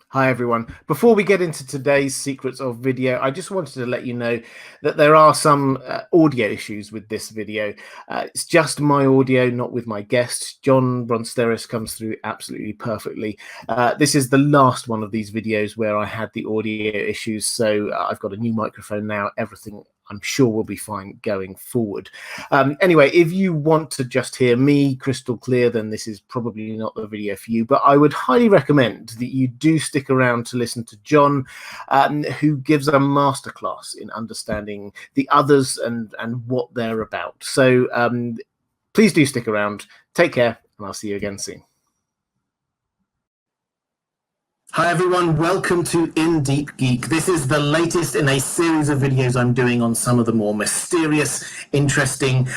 Hi everyone. Before we get into today's secrets of video, I just wanted to let you know that there are some audio issues with this video. It's just my audio, not with my guest. John Bronsterys comes through absolutely perfectly. This is the last one of these videos where I had the audio issues, so I've got a new microphone now. Everything I'm sure will be fine going forward. Anyway, if you want to just hear me crystal clear, then this is probably not the video for you, but I would highly recommend that you do stick around to listen to John, who gives a masterclass in understanding the others and what they're about. So please do stick around. Take care, and I'll see you again soon. Hi everyone, welcome to Deep Geek. This is the latest in a series of videos I'm doing on some of the more mysterious, interesting,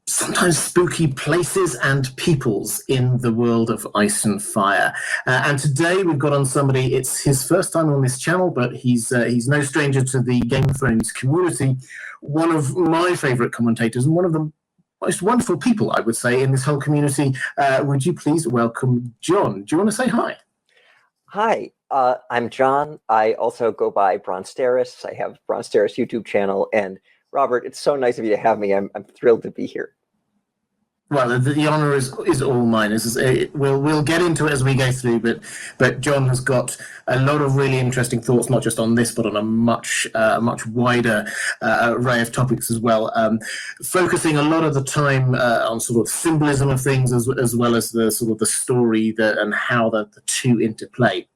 sometimes spooky places and peoples in the world of Ice and Fire. And today we've got on somebody, it's his first time on this channel, but he's no stranger to the Game of Thrones community. One of my favourite commentators and one of the most wonderful people, I would say, in this whole community. Would you please welcome John? Do you want to say hi? Hi, I'm John. I also go by Bronsterys. I have Bronsterys YouTube channel. And Robert, it's so nice of you to have me. I'm thrilled to be here. Well, the honour is all mine. We'll get into it as we go through, but John has got a lot of really interesting thoughts, not just on this, but on a much wider array of topics as well. Focusing a lot of the time on sort of symbolism of things, as well as the sort of the story and how the two interplay.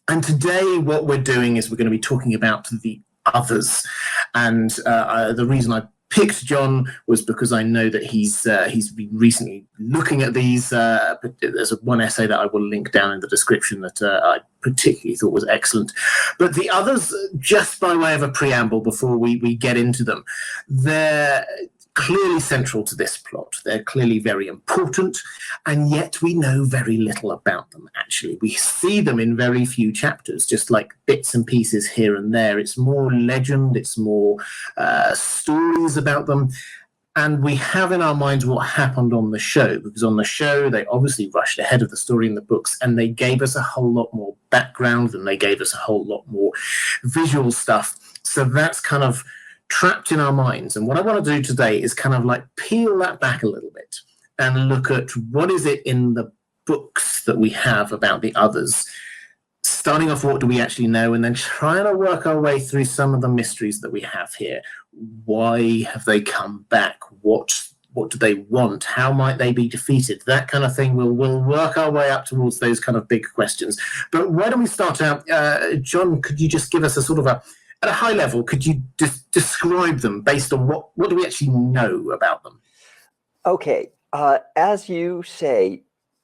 And today, what we're doing is we're going to be talking about the others, and the reason I picked John was because I know that he's been recently looking at these. There's one essay that I will link down in the description that I particularly thought was excellent. But the others, just by way of a preamble before we get into them, they're clearly central to this plot. They're clearly very important, and yet we know very little about them, actually. We see them in very few chapters, just like bits and pieces here and there. It's more legend, it's more stories about them, and we have in our minds what happened on the show, because on the show they obviously rushed ahead of the story in the books, and they gave us a whole lot more background, and they gave us a whole lot more visual stuff. So that's kind of trapped in our minds. And what I want to do today is kind of like peel that back a little bit and look at what is it in the books that we have about the others, starting off what do we actually know, and then trying to work our way through some of the mysteries that we have here. Why have they come back? What do they want? How might they be defeated? That kind of thing. We'll work our way up towards those kind of big questions. But why don't we start out? John, could you just give us a sort of at a high level, could you just describe them based on what do we actually know about them? Okay, as you say,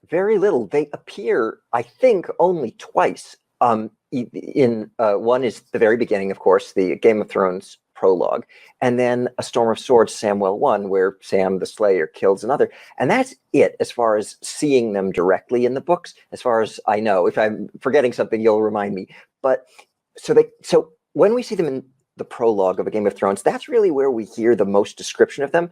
very little. They appear, I think, only twice. One is the very beginning, of course, the Game of Thrones prologue, and then A Storm of Swords, Samwell 1, where Sam the Slayer kills another. And that's it as far as seeing them directly in the books, as far as I know. If I'm forgetting something, you'll remind me. But so when we see them in the prologue of A Game of Thrones, that's really where we hear the most description of them.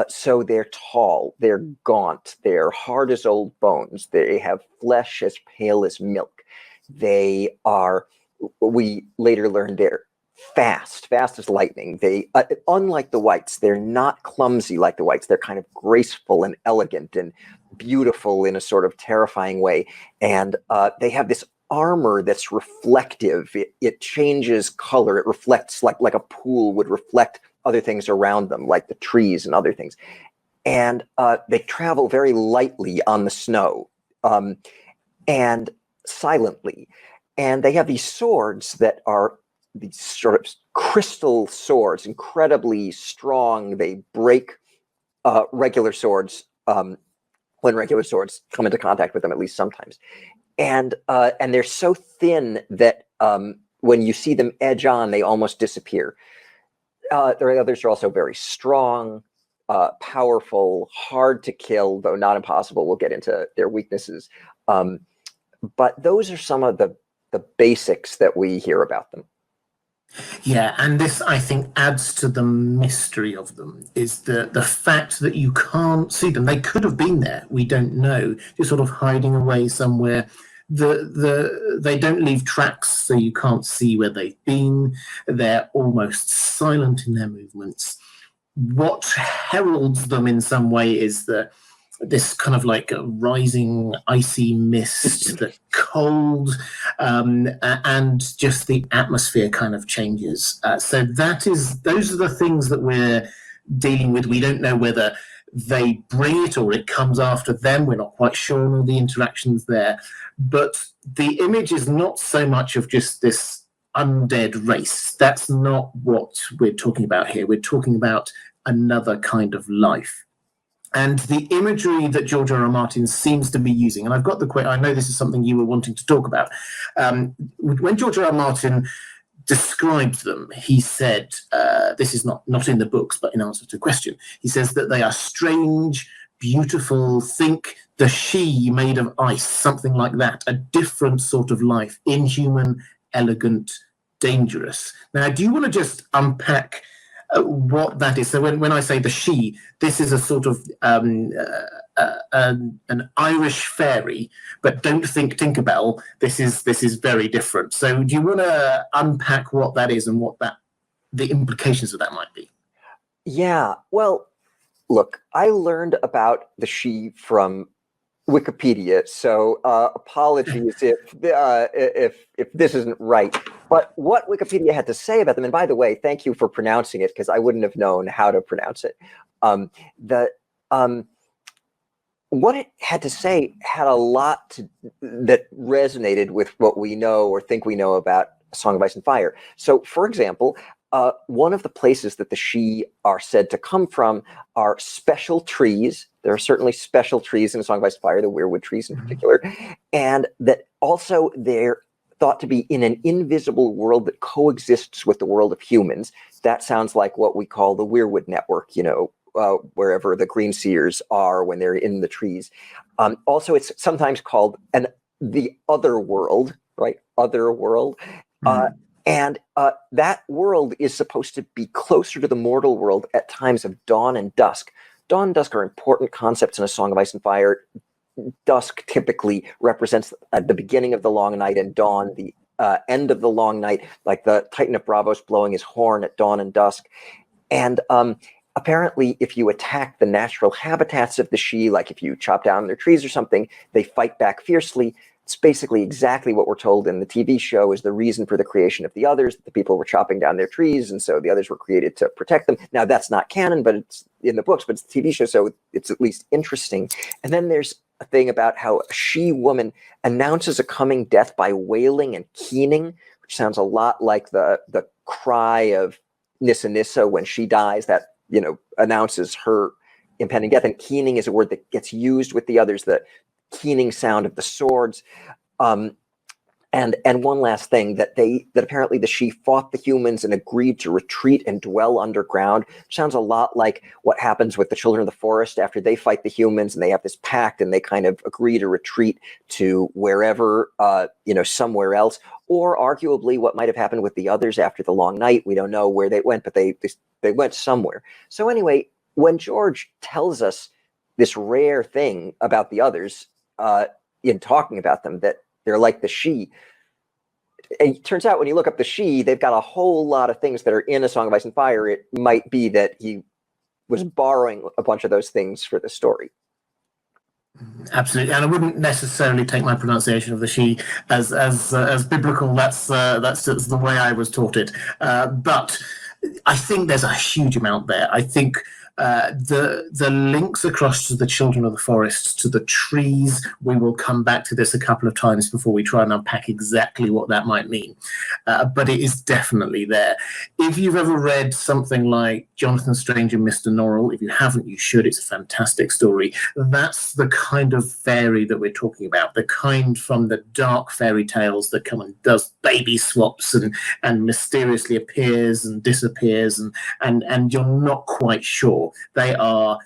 So they're tall, they're gaunt, they're hard as old bones, they have flesh as pale as milk. They are, we later learn, they're fast as lightning. They, unlike the whites, they're not clumsy like the whites. They're kind of graceful and elegant and beautiful in a sort of terrifying way. And they have this armor that's reflective. It changes color. It reflects like a pool would reflect other things around them, like the trees and other things. And they travel very lightly on the snow and silently. And they have these swords that are these sort of crystal swords, incredibly strong. They break regular swords when regular swords come into contact with them, at least sometimes. And they're so thin that when you see them edge on, they almost disappear. The others are also very strong, powerful, hard to kill, though not impossible. We'll get into their weaknesses. But those are some of the basics that we hear about them. Yeah, and this, I think, adds to the mystery of them, is the fact that you can't see them. They could have been there, we don't know, just sort of hiding away somewhere they don't leave tracks, so you can't see where they've been. They're almost silent in their movements. What heralds them in some way is this kind of like a rising icy mist, the cold, and just the atmosphere kind of changes. So those are the things that we're dealing with. We don't know whether they bring it or it comes after them. We're not quite sure on all the interactions there. But the image is not so much of just this undead race. That's not what we're talking about here. We're talking about another kind of life. And the imagery that George R. R. Martin seems to be using, and I've got the quote, I know this is something you were wanting to talk about. When George R. R. Martin described them, he said, this is not in the books, but in answer to a question, he says that they are strange, beautiful, think the she made of ice, something like that, a different sort of life, inhuman, elegant, dangerous. Now, do you want to just unpack what that is? So when I say the she, this is a sort of an Irish fairy, but don't think Tinkerbell. This is very different. So do you want to unpack what that is and what the implications of that might be? Yeah, well, look, I learned about the she from Wikipedia, so apologies if this isn't right. But what Wikipedia had to say about them, and by the way, thank you for pronouncing it, because I wouldn't have known how to pronounce it. What it had to say had a lot that resonated with what we know or think we know about A Song of Ice and Fire. So, for example, one of the places that the she are said to come from are special trees. There are certainly special trees in A Song of Ice and Fire, the weirwood trees in particular, and that also they're thought to be in an invisible world that coexists with the world of humans. That sounds like what we call the weirwood network, wherever the green seers are when they're in the trees. Also, it's sometimes called the other world, right? Other world. And that world is supposed to be closer to the mortal world at times of dawn and dusk. Dawn and dusk are important concepts in A Song of Ice and Fire. Dusk typically represents the beginning of the long night, and dawn the end of the long night, like the Titan of Braavos blowing his horn at dawn and dusk. And apparently, if you attack the natural habitats of the she, like if you chop down their trees or something, they fight back fiercely. It's basically exactly what we're told in the TV show is the reason for the creation of the others. The people were chopping down their trees, and so the others were created to protect them. Now, that's not canon, but it's in the books, but it's a TV show, so it's at least interesting. And then there's a thing about how a she-woman announces a coming death by wailing and keening, which sounds a lot like the cry of Nissa Nissa when she dies, that, announces her impending death. And keening is a word that gets used with the others, the keening sound of the swords. And one last thing, that apparently the she fought the humans and agreed to retreat and dwell underground. Sounds a lot like what happens with the children of the forest after they fight the humans, and they have this pact and they kind of agree to retreat to wherever, somewhere else. Or arguably what might have happened with the others after the long night. We don't know where they went, but they went somewhere. So anyway, when George tells us this rare thing about the others, in talking about them, that they're like the she. And it turns out when you look up the she, they've got a whole lot of things that are in A Song of Ice and Fire. It might be that he was borrowing a bunch of those things for the story. Absolutely, and I wouldn't necessarily take my pronunciation of the she as biblical. That's the way I was taught it. But I think there's a huge amount there. I think the links across to the children of the forest, to the trees, we will come back to this a couple of times before we try and unpack exactly what that might mean. But it is definitely there. If you've ever read something like Jonathan Strange and Mr. Norrell, if you haven't, you should. It's a fantastic story. That's the kind of fairy that we're talking about, the kind from the dark fairy tales that come and does baby swaps and mysteriously appears and disappears, and you're not quite sure. They are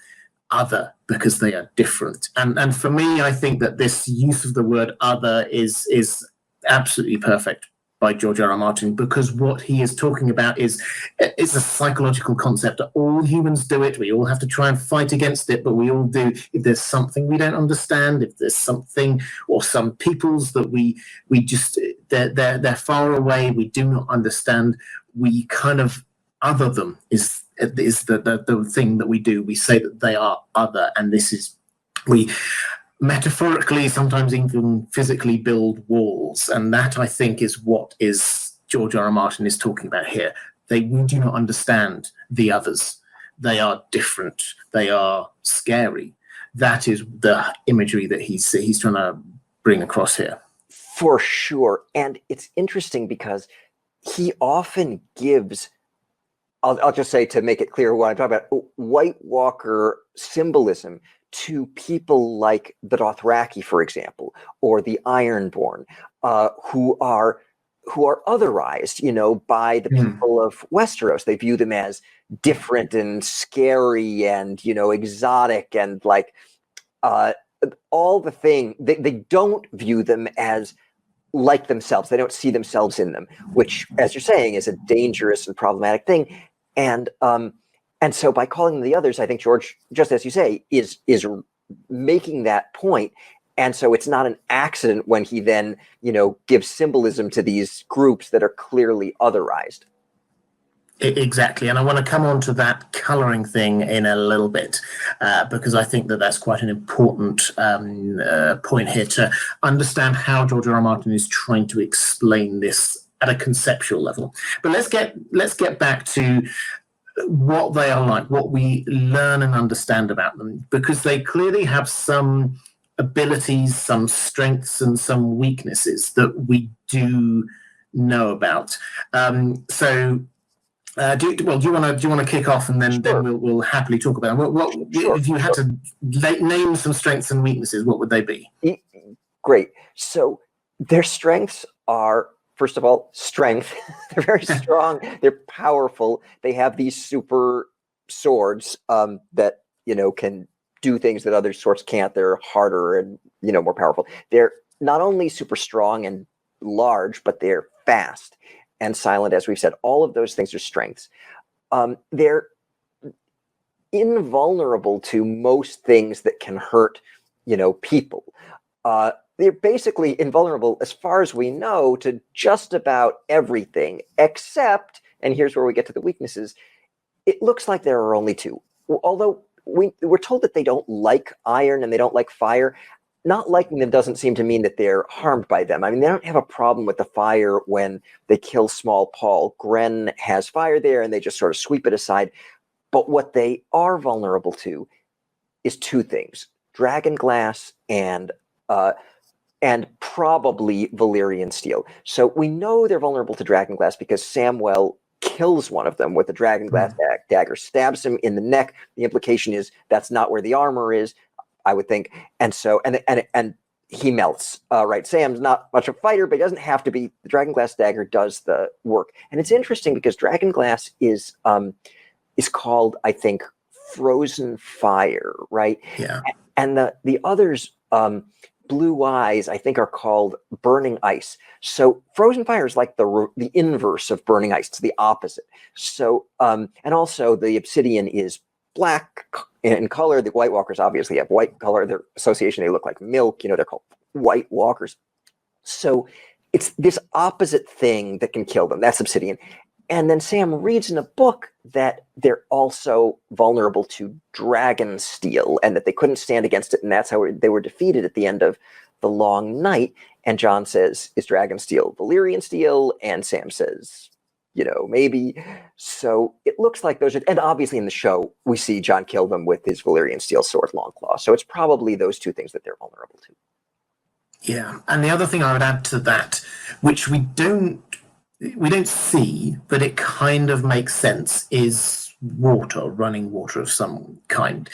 other because they are different. And for me, I think that this use of the word other is absolutely perfect. by George R. R. Martin, because what he is talking about is it's a psychological concept. All humans do it. We all have to try and fight against it, but we all do. If there's something we don't understand, if there's something or some peoples that we just they're far away, we do not understand, we kind of other them is the thing that we do. We say that they are other, and this is we metaphorically, sometimes even physically build walls. And that, I think, is what is George R. R. Martin is talking about here. We do not understand the others. They are different. They are scary. That is the imagery that he's trying to bring across here. For sure. And it's interesting because he often gives, I'll just say, to make it clear what I'm talking about, White Walker symbolism to people like the Dothraki, for example, or the Ironborn, who are otherized, by the people of Westeros. They view them as different and scary and, exotic and like all the thing. They don't view them as like themselves. They don't see themselves in them, which, as you're saying, is a dangerous and problematic thing. And so by calling them the others, I think George, just as you say, is making that point. And so it's not an accident when he then, gives symbolism to these groups that are clearly otherized. Exactly. And I want to come on to that colouring thing in a little bit, because I think that that's quite an important point here to understand how George R. R. Martin is trying to explain this at a conceptual level. But let's get back to what they are like, what we learn and understand about them, because they clearly have some abilities, some strengths, and some weaknesses that we do know about. Do you want to kick off, and then Sure. then we'll happily talk about them. Sure. If you had to name some strengths and weaknesses, what would they be? Great. So their strengths are, first of all, strength. They're very strong. They're powerful. They have these super swords that can do things that other swords can't. They're harder and more powerful. They're not only super strong and large, but they're fast and silent, as we've said. All of those things are strengths. They're invulnerable to most things that can hurt, people. They're basically invulnerable, as far as we know, to just about everything, except, and here's where we get to the weaknesses, it looks like there are only two. Although we're told that they don't like iron and they don't like fire, not liking them doesn't seem to mean that they're harmed by them. I mean, they don't have a problem with the fire when they kill Small Paul. Gren has fire there and they just sort of sweep it aside. But what they are vulnerable to is two things: dragon glass and probably Valyrian steel. So we know they're vulnerable to dragon glass because Samwell kills one of them with a dragon glass dagger, stabs him in the neck. The implication is that's not where the armor is, I would think. And so, and he melts, right? Sam's not much of a fighter, but he doesn't have to be. The dragon glass dagger does the work. And it's interesting because dragon glass is called, I think, frozen fire, right? Yeah. And the others, blue eyes, I think, are called burning ice. So frozen fire is like the inverse of burning ice. It's the opposite. So, and also the obsidian is black in color. The White Walkers obviously have white color. Their association, they look like milk. They're called White Walkers. So it's this opposite thing that can kill them. That's obsidian. And then Sam reads in a book that they're also vulnerable to dragon steel and that they couldn't stand against it. And that's how they were defeated at the end of the Long Night. And John says, is dragon steel Valyrian steel? And Sam says, maybe. So it looks like those are, and obviously in the show, we see John kill them with his Valyrian steel sword, Longclaw. So it's probably those two things that they're vulnerable to. Yeah. And the other thing I would add to that, which we don't see, but it kind of makes sense, is water, running water of some kind.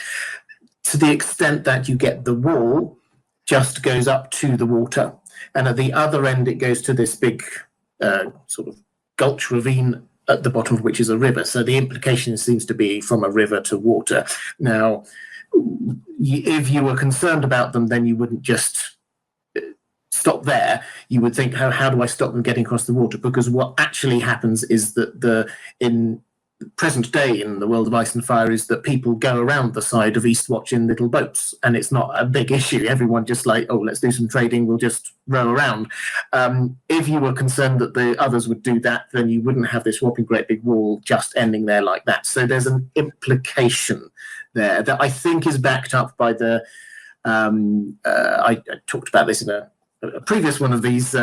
To the extent that you get the wall just goes up to the water, and at the other end it goes to this big sort of gulch ravine at the bottom of which is a river. So the implication seems to be from a river to water. Now, if you were concerned about them, then you wouldn't just stop there, you would think, how do I stop them getting across the water? Because what actually happens is that in present day in the world of Ice and Fire is that people go around the side of Eastwatch in little boats, and it's not a big issue. Everyone just like, oh, let's do some trading, we'll just row around. If you were concerned that the others would do that, then you wouldn't have this whopping great big wall just ending there like that. So there's an implication there that I think is backed up by the I talked about this in a previous one of these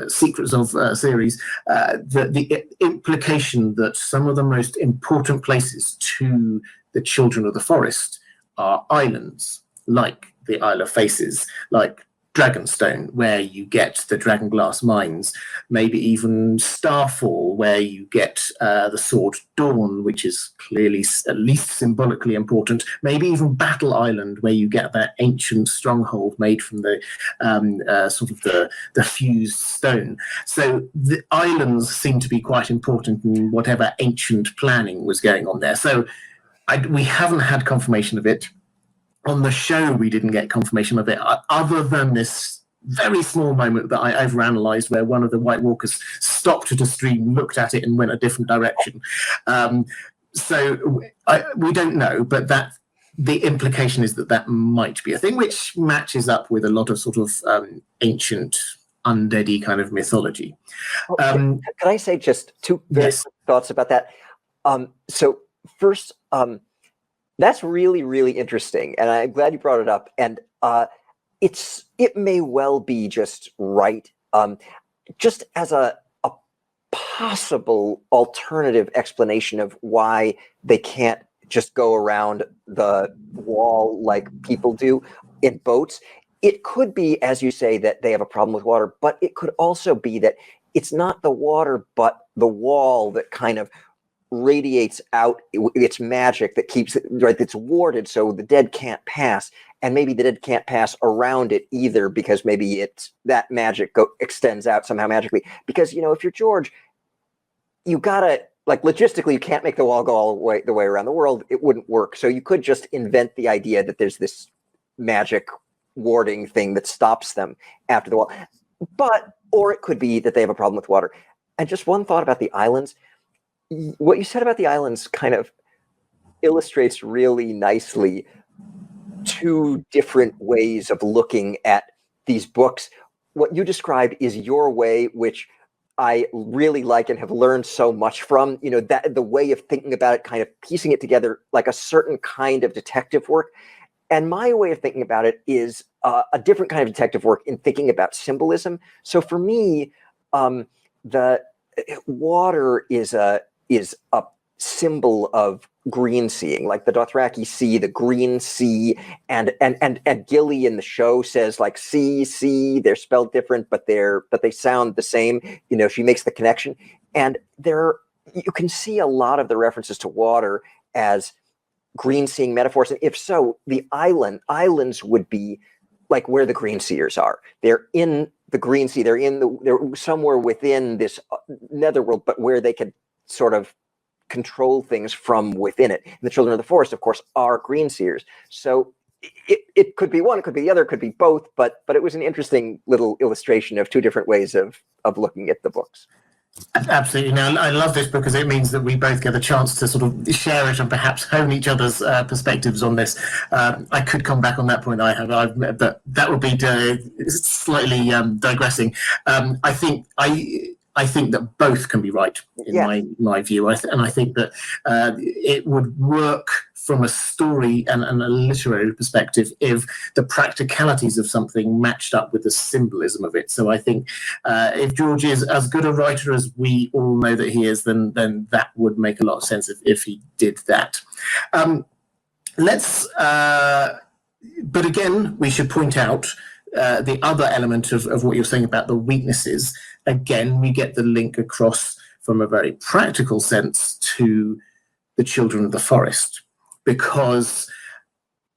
Secrets of series, the implication that some of the most important places to the children of the forest are islands, like the Isle of Faces, like Dragonstone, where you get the Dragonglass mines, maybe even Starfall, where you get the Sword Dawn, which is clearly at least symbolically important, maybe even Battle Island, where you get that ancient stronghold made from the sort of the fused stone. So the islands seem to be quite important in whatever ancient planning was going on there. So we haven't had confirmation of it. On the show, we didn't get confirmation of it, other than this very small moment that I overanalyzed, where one of the White Walkers stopped at a stream, looked at it, and went a different direction. So we don't know, but the implication is that might be a thing, which matches up with a lot of sort of ancient, undead-y kind of mythology. Can I say just two very quick thoughts about that? So first, that's really, really interesting, and I'm glad you brought it up. And it may well be just right, just as a possible alternative explanation of why they can't just go around the wall like people do in boats. It could be, as you say, that they have a problem with water, but it could also be that it's not the water, but the wall that kind of radiates out its magic that keeps it right. That's warded, so the dead can't pass, and maybe the dead can't pass around it either, because maybe it's that magic extends out somehow magically. Because if you're George, you gotta logistically, you can't make the wall go all the way around the world. It wouldn't work. So you could just invent the idea that there's this magic warding thing that stops them after the wall. Or it could be that they have a problem with water. And just one thought about the islands. What you said about the islands kind of illustrates really nicely two different ways of looking at these books. What you described is your way, which I really like and have learned so much from, that the way of thinking about it, kind of piecing it together like a certain kind of detective work. And my way of thinking about it is a different kind of detective work in thinking about symbolism. So for me, the water is a symbol of green seeing, like the Dothraki see the green sea, and Gilly in the show says see, they're spelled different, but they sound the same. She makes the connection, and you can see a lot of the references to water as green seeing metaphors. And if so, the islands would be like where the green seers are. They're in the green sea. They're somewhere within this netherworld, but where they could sort of control things from within it. And the children of the forest, of course, are green seers. So it could be one, it could be the other, it could be both, but it was an interesting little illustration of two different ways of looking at the books. Absolutely. Now, I love this because it means that we both get a chance to sort of share it and perhaps hone each other's perspectives on this. I could come back on that point but that would be slightly digressing. I think that both can be right in my view, and I think that it would work from a story and a literary perspective if the practicalities of something matched up with the symbolism of it. So I think if George is as good a writer as we all know that he is, then that would make a lot of sense if he did that. But again, we should point out the other element of what you're saying about the weaknesses. Again, we get the link across from a very practical sense to the children of the forest. Because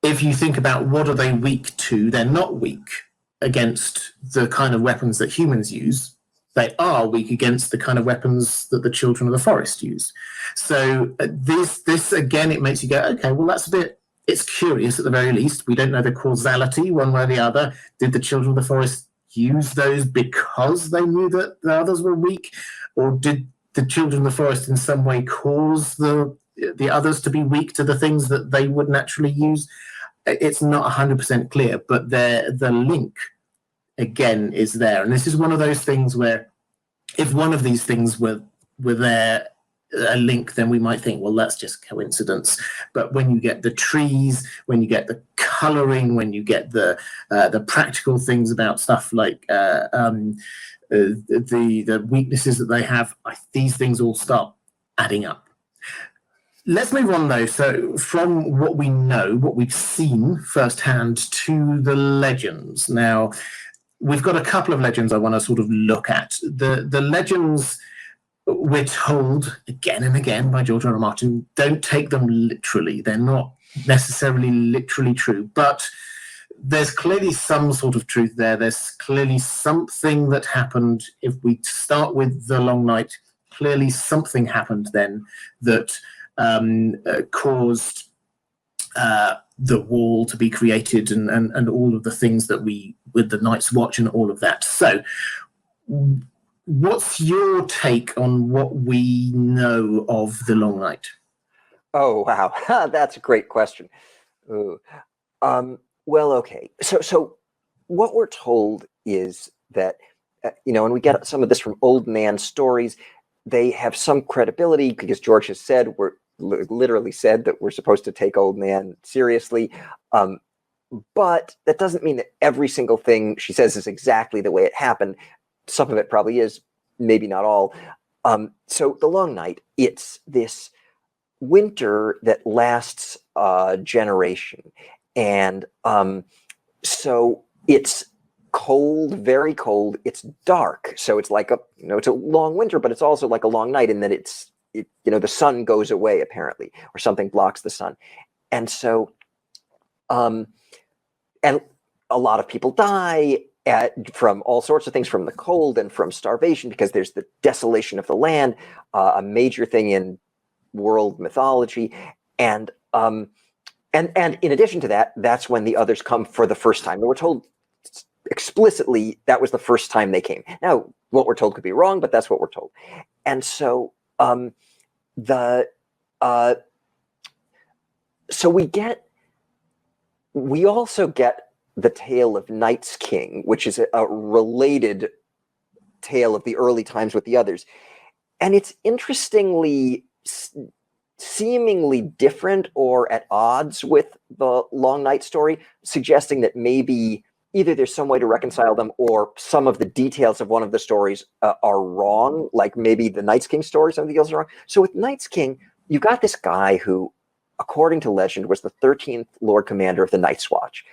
if you think about what are they weak to, they're not weak against the kind of weapons that humans use. They are weak against the kind of weapons that the children of the forest use. So this again, it makes you go, okay, well, it's curious at the very least. We don't know the causality one way or the other. Did the children of the forest use those because they knew that the others were weak, or did the children of the forest in some way cause the others to be weak to the things that they would naturally use? It's not 100% clear, but the link again is there, and this is one of those things where if one of these things were there, a link, then we might think, well, that's just coincidence. But when you get the trees, when you get the coloring, when you get the practical things about stuff like the weaknesses that they have, these things all start adding up. Let's move on, though. So from what we know, what we've seen firsthand, to the legends. Now, we've got a couple of legends I want to sort of look at. The legends we're told again and again by George R. R. Martin, don't take them literally. They're not necessarily literally true, but there's clearly some sort of truth there. There's clearly something that happened. If we start with the Long Night, clearly something happened then that caused the wall to be created and all of the things that we, with the Night's Watch and all of that. So what's your take on what we know of the Long Night? Oh, wow. That's a great question. Ooh. Well, okay. So what we're told is that, and we get some of this from old man stories, they have some credibility because George has said, literally said that we're supposed to take old man seriously. But that doesn't mean that every single thing she says is exactly the way it happened. Some of it probably is, maybe not all. So the Long Night, it's this winter that lasts a generation. And so it's cold, very cold. It's dark. So it's like it's a long winter, but it's also like a long night in that the sun goes away apparently, or something blocks the sun. And so, and a lot of people die from all sorts of things, from the cold and from starvation, because there's the desolation of the land, a major thing in world mythology. And in addition to that, that's when the others come for the first time. We're told explicitly that was the first time they came. Now, what we're told could be wrong, but that's what we're told. And so we also get the tale of Night's King, which is a related tale of the early times with the others. And it's interestingly, seemingly different or at odds with the Long Night story, suggesting that maybe either there's some way to reconcile them, or some of the details of one of the stories are wrong, like maybe the Night's King story, some of the details are wrong. So with Night's King, you got this guy who, according to legend, was the 13th Lord Commander of the Night's Watch.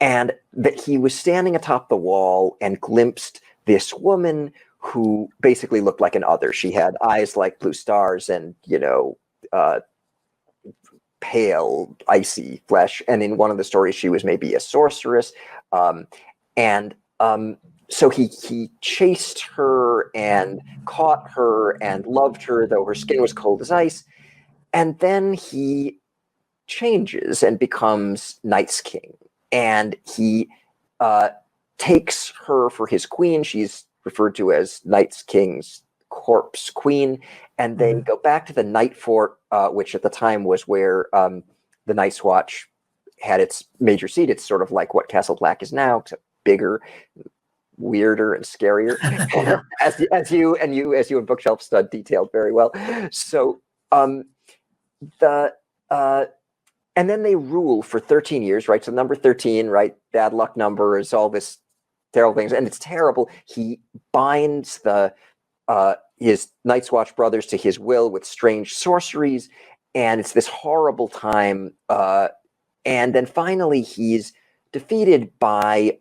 And that he was standing atop the wall and glimpsed this woman who basically looked like an other. She had eyes like blue stars and, pale, icy flesh. And in one of the stories, she was maybe a sorceress. So he chased her and caught her and loved her, though her skin was cold as ice. And then he changes and becomes Night's King. And he takes her for his queen. She's referred to as Night's King's corpse queen. And they go back to the Night Fort, which at the time was where the Night's Watch had its major seat. It's sort of like what Castle Black is now, except bigger, weirder, and scarier, as you and Bookshelf Stud detailed very well. So and then they rule for 13 years, right? So number 13, right? Bad luck number is all this terrible things, and it's terrible. He binds his Night's Watch brothers to his will with strange sorceries, and it's this horrible time. And then finally, he's defeated by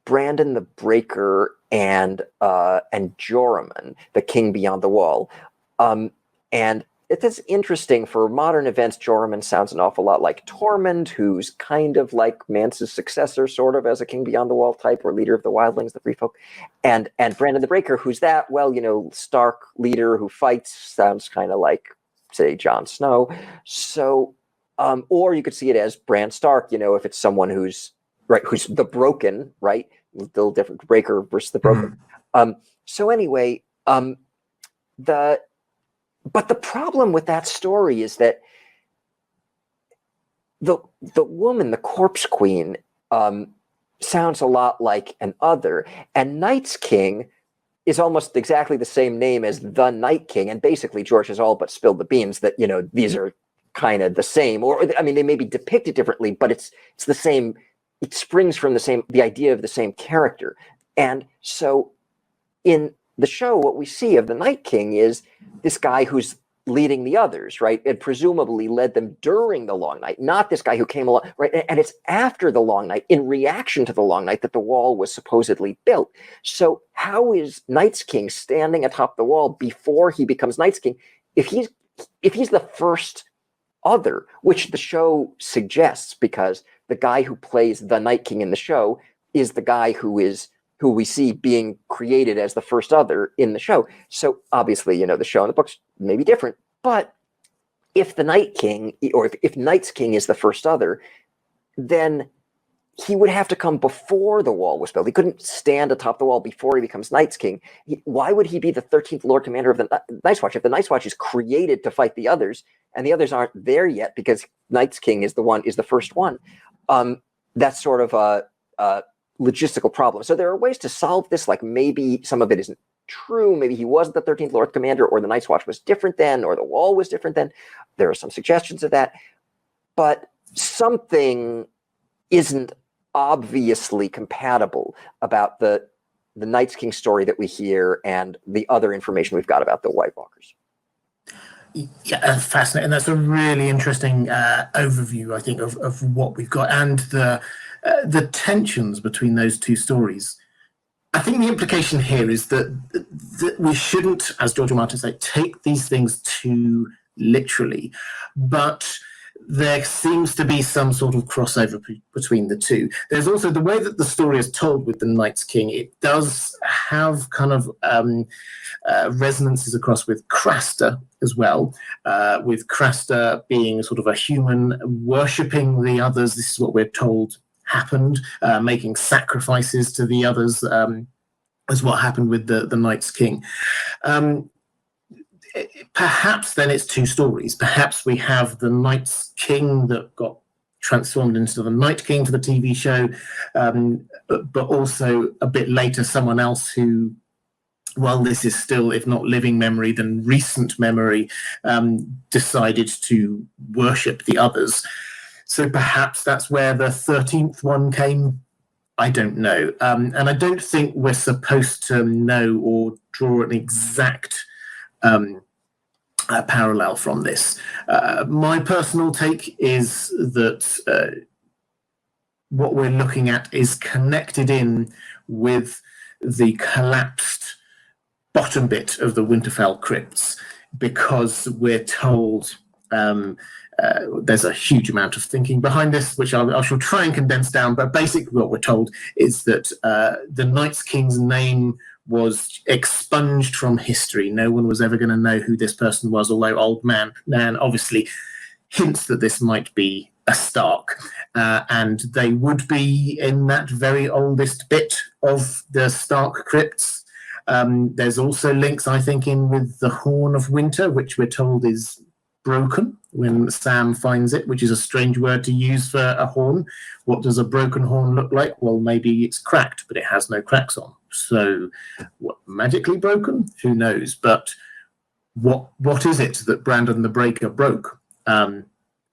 Brandon the Breaker and Joramun, the king beyond the wall. And it's interesting, for modern events, Joramun sounds an awful lot like Tormund, who's kind of like Mance's successor, sort of, as a king beyond the wall type, or leader of the wildlings, the free folk. And Brandon the Breaker, who's that? Well, Stark leader who fights, sounds kind of like, say, Jon Snow. So, or you could see it as Bran Stark, if it's someone who's the broken, right? little different, breaker versus the broker. So anyway, but the problem with that story is that the woman, the corpse queen, sounds a lot like an other, and Night's King is almost exactly the same name as the Night King, and basically George has all but spilled the beans that, you know, these are kind of the same, or I mean, they may be depicted differently, but it's the same. It springs from the idea of the same character. And so in the show, what we see of the Night King is this guy who's leading the others, right? And presumably led them during the long night, not this guy who came along, right? And it's after the long night, in reaction to the long night, that the wall was supposedly built. So how is Night's King standing atop the wall before he becomes Night's King if he's the first other, which the show suggests, because the guy who plays the Night King in the show is the guy who we see being created as the first other in the show. So obviously, you know, the show and the books may be different, but if the Night King, or if Night's King is the first other, then he would have to come before the wall was built. He couldn't stand atop the wall before he becomes Night's King. Why would he be the 13th Lord Commander of the Night's Watch if the Night's Watch is created to fight the others, and the others aren't there yet because Night's King is the first one? That's sort of a logistical problem. So there are ways to solve this, like maybe some of it isn't true. Maybe he wasn't the 13th Lord Commander, or the Night's Watch was different then, or the wall was different then. There are some suggestions of that. But something isn't obviously compatible about the Night's King story that we hear and the other information we've got about the White Walkers. Yeah, fascinating. That's a really interesting overview, I think, of what we've got, and the tensions between those two stories. I think the implication here is that we shouldn't, as George Martin said, take these things too literally, but there seems to be some sort of crossover between the two. There's also the way that the story is told with the Night's King. It does have kind of resonances across with Craster as well, with Craster being sort of a human worshipping the others. This is what we're told happened, making sacrifices to the others, as what happened with the Night's King. Perhaps then it's two stories. Perhaps we have the Night's King that got transformed into the Night King for the TV show, but also a bit later someone else who, well, this is still, if not living memory, then recent memory, decided to worship the others. So perhaps that's where the 13th one came. I don't know. And I don't think we're supposed to know or draw an exact parallel from this. My personal take is that what we're looking at is connected in with the collapsed bottom bit of the Winterfell crypts, because we're told there's a huge amount of thinking behind this, which I shall try and condense down, but basically what we're told is that the Night's King's name was expunged from history. No one was ever going to know who this person was, although Old Man Nan obviously hints that this might be a Stark, and they would be in that very oldest bit of the Stark crypts. There's also links, I think, in with the Horn of Winter, which we're told is broken when Sam finds it, which is a strange word to use for a horn. What does a broken horn look like? Well, maybe it's cracked, but it has no cracks on. So what, magically broken? Who knows? But what is it that Brandon the Breaker broke?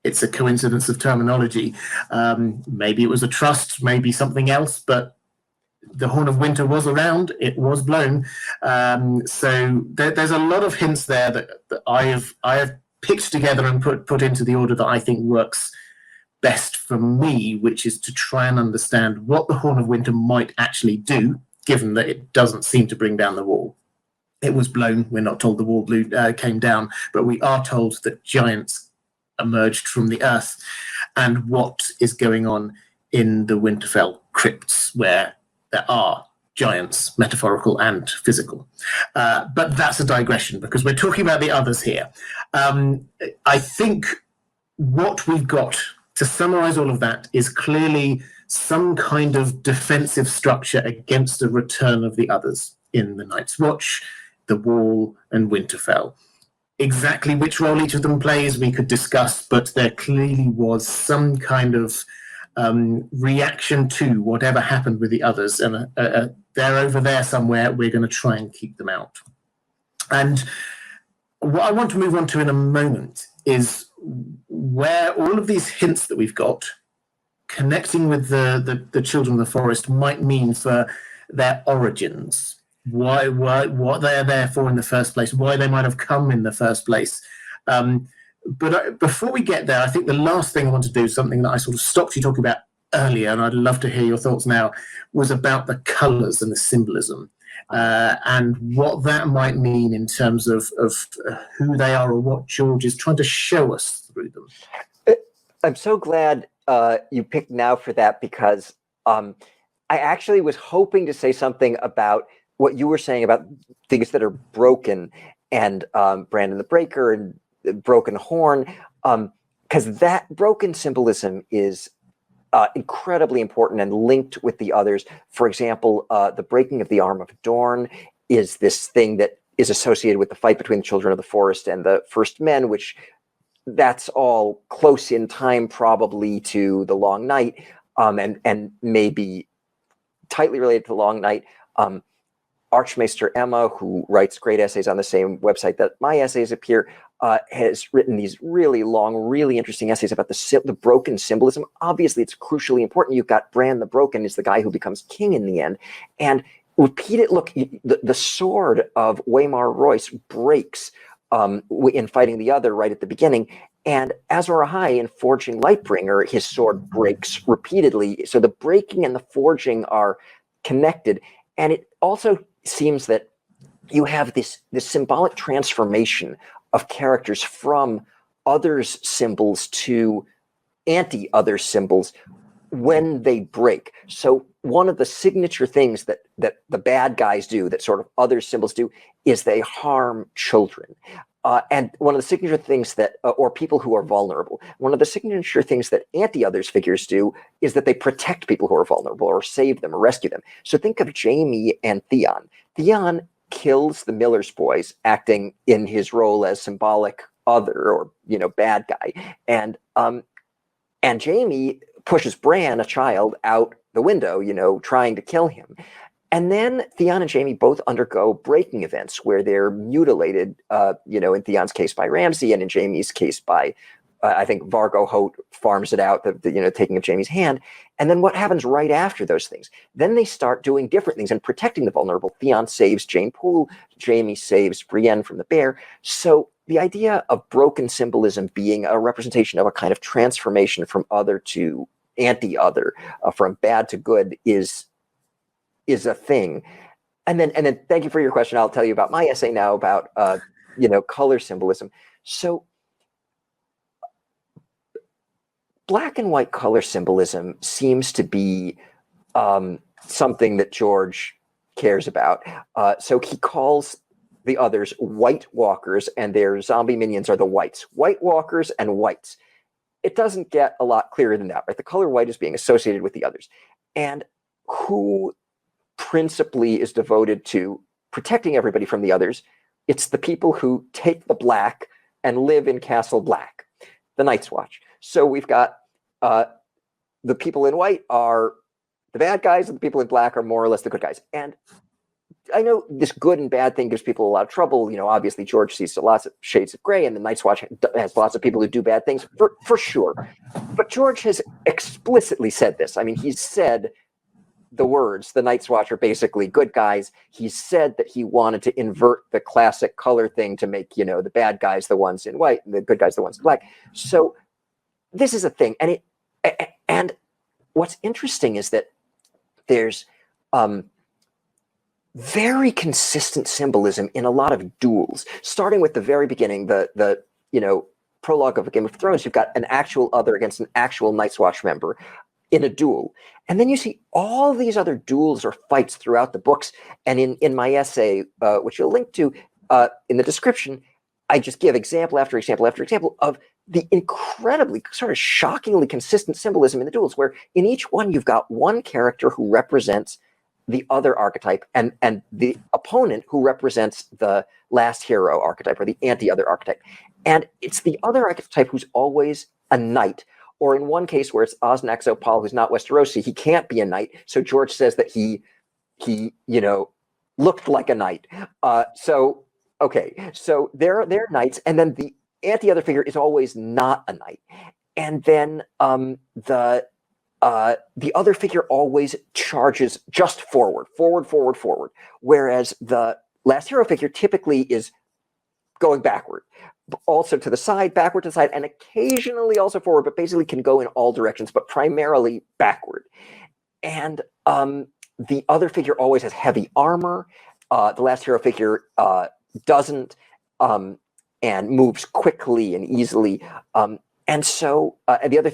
It's a coincidence of terminology. Maybe it was a trust, maybe something else, but the Horn of Winter was around, it was blown. So there's a lot of hints there that I have picked together and put into the order that I think works best for me, which is to try and understand what the Horn of Winter might actually do, given that it doesn't seem to bring down the wall. It was blown. We're not told the wall came down, but we are told that giants emerged from the earth, and what is going on in the Winterfell crypts, where there are giants, metaphorical and physical. But that's a digression, because we're talking about the others here. I think what we've got to summarize all of that is clearly some kind of defensive structure against the return of the others in the Night's Watch, the Wall, and Winterfell. Exactly which role each of them plays we could discuss, but there clearly was some kind of reaction to whatever happened with the others, and they're over there somewhere. We're going to try and keep them out. And what I want to move on to in a moment is where all of these hints that we've got connecting with the children of the forest might mean for their origins, why what they're there for in the first place, why they might have come in the first place. But before we get there, I think the last thing I want to do, something that I sort of stopped you talking about earlier, and I'd love to hear your thoughts now, was about the colours and the symbolism, and what that might mean in terms of who they are or what George is trying to show us through them. I'm so glad you picked now for that, because I actually was hoping to say something about what you were saying about things that are broken, and Brandon the Breaker and Broken Horn, because that broken symbolism is incredibly important and linked with the others. For example, the breaking of the arm of Dorne is this thing that is associated with the fight between the children of the forest and the first men, which that's all close in time probably to the Long Night, and maybe tightly related to the Long Night. Archmaester Emma, who writes great essays on the same website that my essays appear, has written these really long, really interesting essays about the broken symbolism. Obviously, it's crucially important. You've got Bran the Broken is the guy who becomes king in the end. And repeated, look, the sword of Waymar Royce breaks in fighting the other right at the beginning. And Azor Ahai in forging Lightbringer, his sword breaks repeatedly. So the breaking and the forging are connected. And it also seems that you have this symbolic transformation of characters from others' symbols to anti-other symbols when they break. So one of the signature things that the bad guys do, that sort of other symbols do, is they harm children. And one of the signature things that, or people who are vulnerable, one of the signature things that anti-others figures do is that they protect people who are vulnerable or save them or rescue them. So think of Jaime and Theon. Theon kills the Miller's boys, acting in his role as symbolic other or, bad guy. And Jaime pushes Bran, a child, out the window, trying to kill him. And then Theon and Jaime both undergo breaking events where they're mutilated, in Theon's case by Ramsay, and in Jaime's case by, I think Vargo Hoat farms it out, the taking of Jaime's hand. And then what happens right after those things? Then they start doing different things and protecting the vulnerable. Theon saves Jane Poole, Jaime saves Brienne from the bear. So the idea of broken symbolism being a representation of a kind of transformation from other to anti-other, from bad to good, is a thing. And then thank you for your question. I'll tell you about my essay now about color symbolism. So black and white color symbolism seems to be something that George cares about. So he calls the others White Walkers, and their zombie minions are the Whites. White Walkers and Whites. It doesn't get a lot clearer than that, right? The color white is being associated with the others. And who principally is devoted to protecting everybody from the others? It's the people who take the black and live in Castle Black, the Night's Watch. So we've got the people in white are the bad guys, and the people in black are more or less the good guys. And I know this good and bad thing gives people a lot of trouble. Obviously George sees lots of shades of gray, and the Night's Watch has lots of people who do bad things, for sure. But George has explicitly said this. I mean, he's said the words, the Night's Watch are basically good guys. He said that he wanted to invert the classic color thing to make, the bad guys the ones in white and the good guys the ones in black. So this is a thing. And what's interesting is that there's very consistent symbolism in a lot of duels, starting with the very beginning, the prologue of a Game of Thrones. You've got an actual other against an actual Night's Watch member in a duel. And then you see all these other duels or fights throughout the books. And in my essay, which you'll link to in the description, I just give example after example after example of the incredibly sort of shockingly consistent symbolism in the duels, where in each one you've got one character who represents the other archetype and the opponent who represents the last hero archetype or the anti-other archetype. And it's the other archetype who's always a knight. Or in one case where it's Osnaxopal, who's not Westerosi, he can't be a knight. So George says that he looked like a knight. So they're knights, and then the anti-other figure is always not a knight. And then the other figure always charges just forward, whereas the last hero figure typically is going backward, also to the side, backward to the side, and occasionally also forward, but basically can go in all directions, but primarily backward. And the other figure always has heavy armor. The last hero figure doesn't, and moves quickly and easily. And the other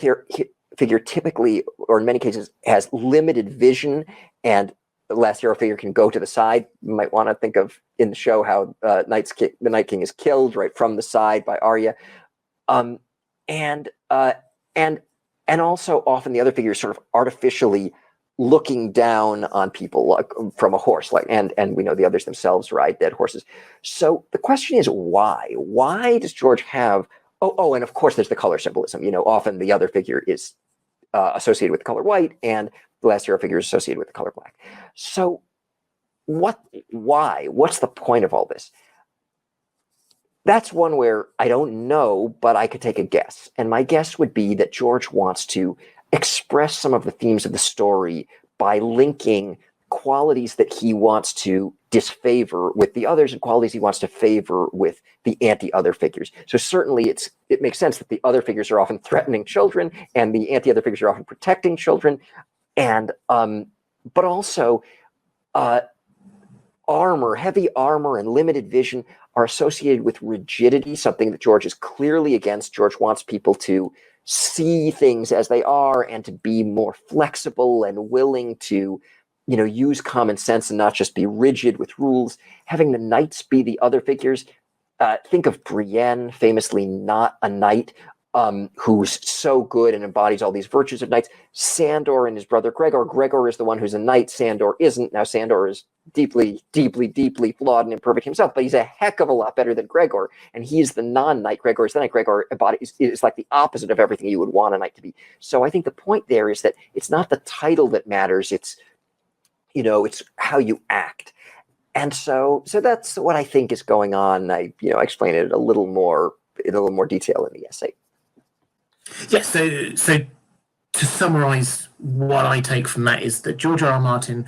figure typically, or in many cases, has limited vision, and the last hero figure can go to the side. You might want to think of in the show how the Night King is killed right from the side by Arya. And also often the other figure is sort of artificially looking down on people like, from a horse, and we know the others themselves ride dead horses. So the question is why? Why does George have? Oh, and of course there's the color symbolism. Often the other figure is associated with the color white, and the last hero figure is associated with the color black. So why? What's the point of all this? That's one where I don't know, but I could take a guess. And my guess would be that George wants to express some of the themes of the story by linking qualities that he wants to disfavor with the others and qualities he wants to favor with the anti-other figures. So certainly it makes sense that the other figures are often threatening children and the anti-other figures are often protecting children. And but also heavy armor and limited vision are associated with rigidity, something that George is clearly against. George wants people to see things as they are and to be more flexible and willing to, use common sense and not just be rigid with rules. Having the knights be the other figures. Think of Brienne, famously not a knight, who's so good and embodies all these virtues of knights. Sandor and his brother Gregor. Gregor is the one who's a knight. Sandor isn't. Now Sandor is deeply, deeply, deeply flawed and imperfect himself, but he's a heck of a lot better than Gregor. And he's the non-knight. Gregor is the knight. Gregor is like the opposite of everything you would want a knight to be. So I think the point there is that it's not the title that matters. It's how you act. And so that's what I think is going on. I explain it in a little more detail in the essay. Yes, so to summarize, what I take from that is that George R. R. Martin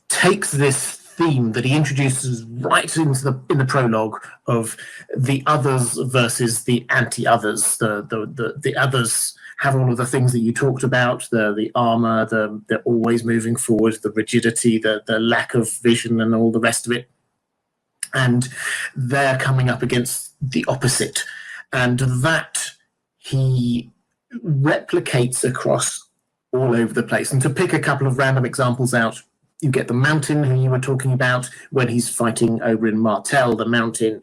takes this theme that he introduces right in the prologue of the others versus the anti-others. The others have all of the things that you talked about, the armor, they're always moving forward, the rigidity, the lack of vision and all the rest of it. And they're coming up against the opposite. And that he replicates across all over the place. And to pick a couple of random examples out, you get the Mountain, who you were talking about, when he's fighting Oberyn Martell. The Mountain,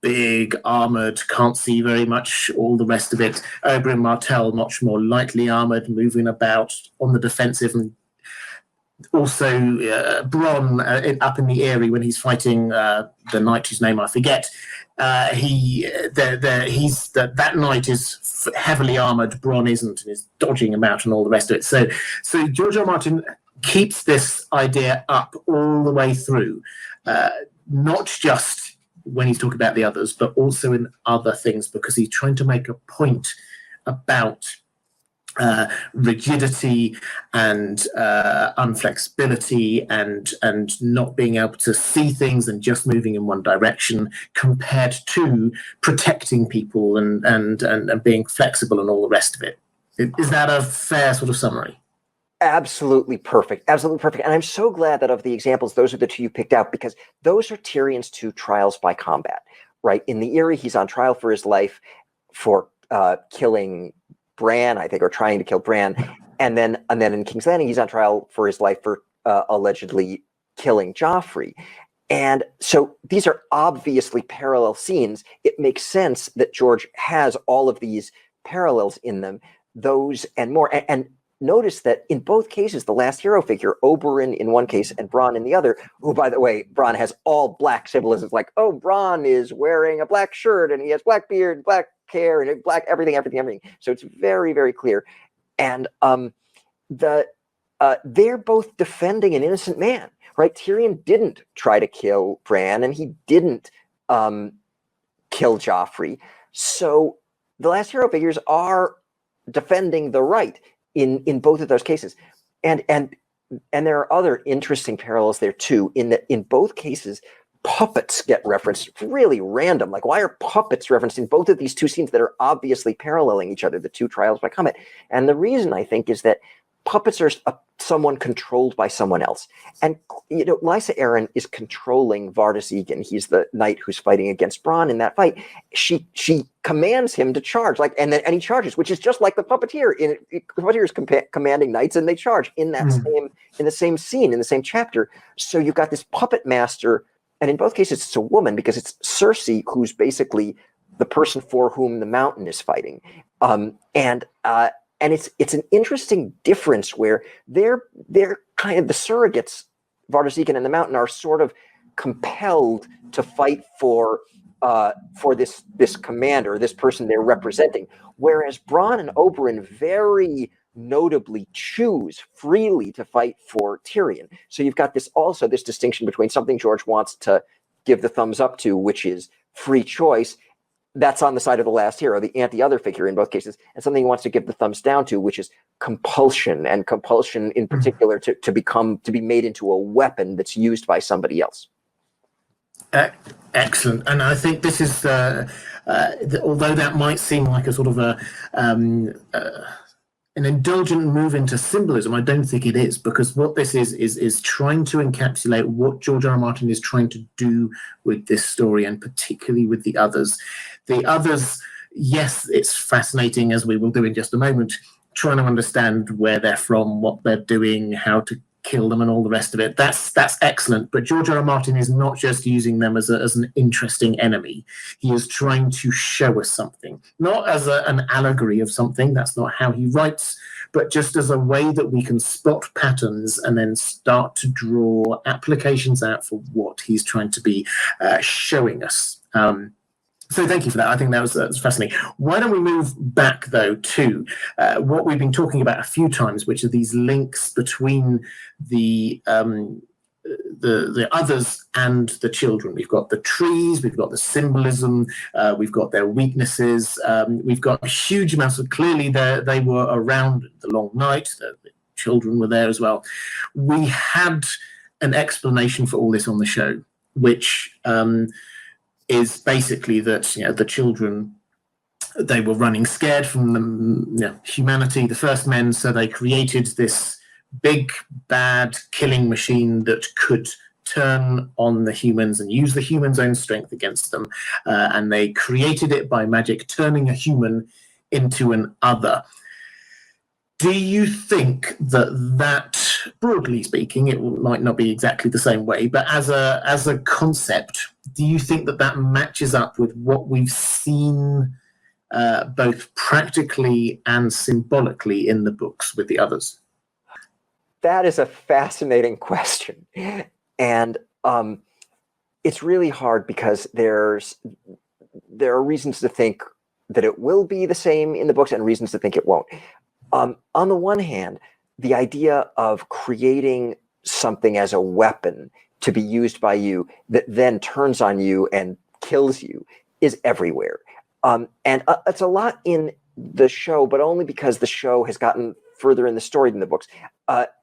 big, armoured, can't see very much, all the rest of it. Oberyn Martell, much more lightly armoured, moving about on the defensive. And also Bronn up in the Eyrie when he's fighting the knight whose name I forget. That knight is heavily armoured, Bronn isn't, and is dodging about and all the rest of it. So George R. R. Martin keeps this idea up all the way through, not just when he's talking about the others, but also in other things, because he's trying to make a point about rigidity and unflexibility and not being able to see things and just moving in one direction, compared to protecting people and being flexible and all the rest of it. Is that a fair sort of summary? Absolutely perfect. Absolutely perfect. And I'm so glad that of the examples, those are the two you picked out, because those are Tyrion's two trials by combat, right? In the Eyrie, he's on trial for his life for killing Bran, I think, or trying to kill Bran. And then in King's Landing, he's on trial for his life for allegedly killing Joffrey. And so these are obviously parallel scenes. It makes sense that George has all of these parallels in them, those and more. And notice that in both cases, the last hero figure, Oberyn in one case and Bronn in the other, who, by the way, Bronn has all black symbolisms, like, oh, Bronn is wearing a black shirt and he has black beard, black hair, and black everything. So it's very, very clear. And they're both defending an innocent man, right? Tyrion didn't try to kill Bran, and he didn't kill Joffrey. So the last hero figures are defending the right in both of those cases. And there are other interesting parallels there too, in that in both cases, puppets get referenced. It's really random. Like, why are puppets referenced in both of these two scenes that are obviously paralleling each other, the two trials by Comet? And the reason, I think, is that puppets are someone controlled by someone else. And, Lysa Arryn is controlling Vardis Egan. He's the knight who's fighting against Bronn in that fight. She commands him to charge, and he charges, which is just like the puppeteer. The puppeteer is commanding knights, and they charge in that in the same scene, in the same chapter. So you've got this puppet master, and in both cases it's a woman, because it's Cersei who's basically the person for whom the Mountain is fighting. And it's an interesting difference where they're kind of the surrogates, Vardis Egan and the Mountain, are sort of compelled to fight for this commander, this person they're representing, whereas Bronn and Oberyn very notably choose freely to fight for Tyrion. So you've got this distinction between something George wants to give the thumbs up to, which is free choice. That's on the side of the last hero, the anti-other figure in both cases, and something he wants to give the thumbs down to, which is compulsion, and compulsion in particular to be made into a weapon that's used by somebody else. Excellent. And I think this is, although that might seem like a sort of an indulgent move into symbolism, I don't think it is, because what this is trying to encapsulate what George R. R. Martin is trying to do with this story, and particularly with the others. The others, yes, it's fascinating, as we will do in just a moment, trying to understand where they're from, what they're doing, how to kill them, and all the rest of it. That's excellent. But George R. R. Martin is not just using them as an interesting enemy. He is trying to show us something, not as an allegory of something. That's not how he writes, but just as a way that we can spot patterns and then start to draw applications out for what he's trying to be showing us. So thank you for that. I think that's fascinating. Why don't we move back, though, to what we've been talking about a few times, which are these links between the others and the children. We've got the trees, we've got the symbolism, we've got their weaknesses, we've got huge amounts of, clearly they were around the long night, the children were there as well. We had an explanation for all this on the show, which is basically that the children, they were running scared from humanity, the first men, so they created this big bad killing machine that could turn on the humans and use the humans' own strength against them, and they created it by magic, turning a human into an other. Do you think that broadly speaking, it might not be exactly the same way, but as a concept, do you think that matches up with what we've seen both practically and symbolically in the books with the others? That is a fascinating question. And it's really hard, because there are reasons to think that it will be the same in the books and reasons to think it won't. On the one hand, the idea of creating something as a weapon to be used by you that then turns on you and kills you is everywhere. And it's a lot in the show, but only because the show has gotten further in the story than the books.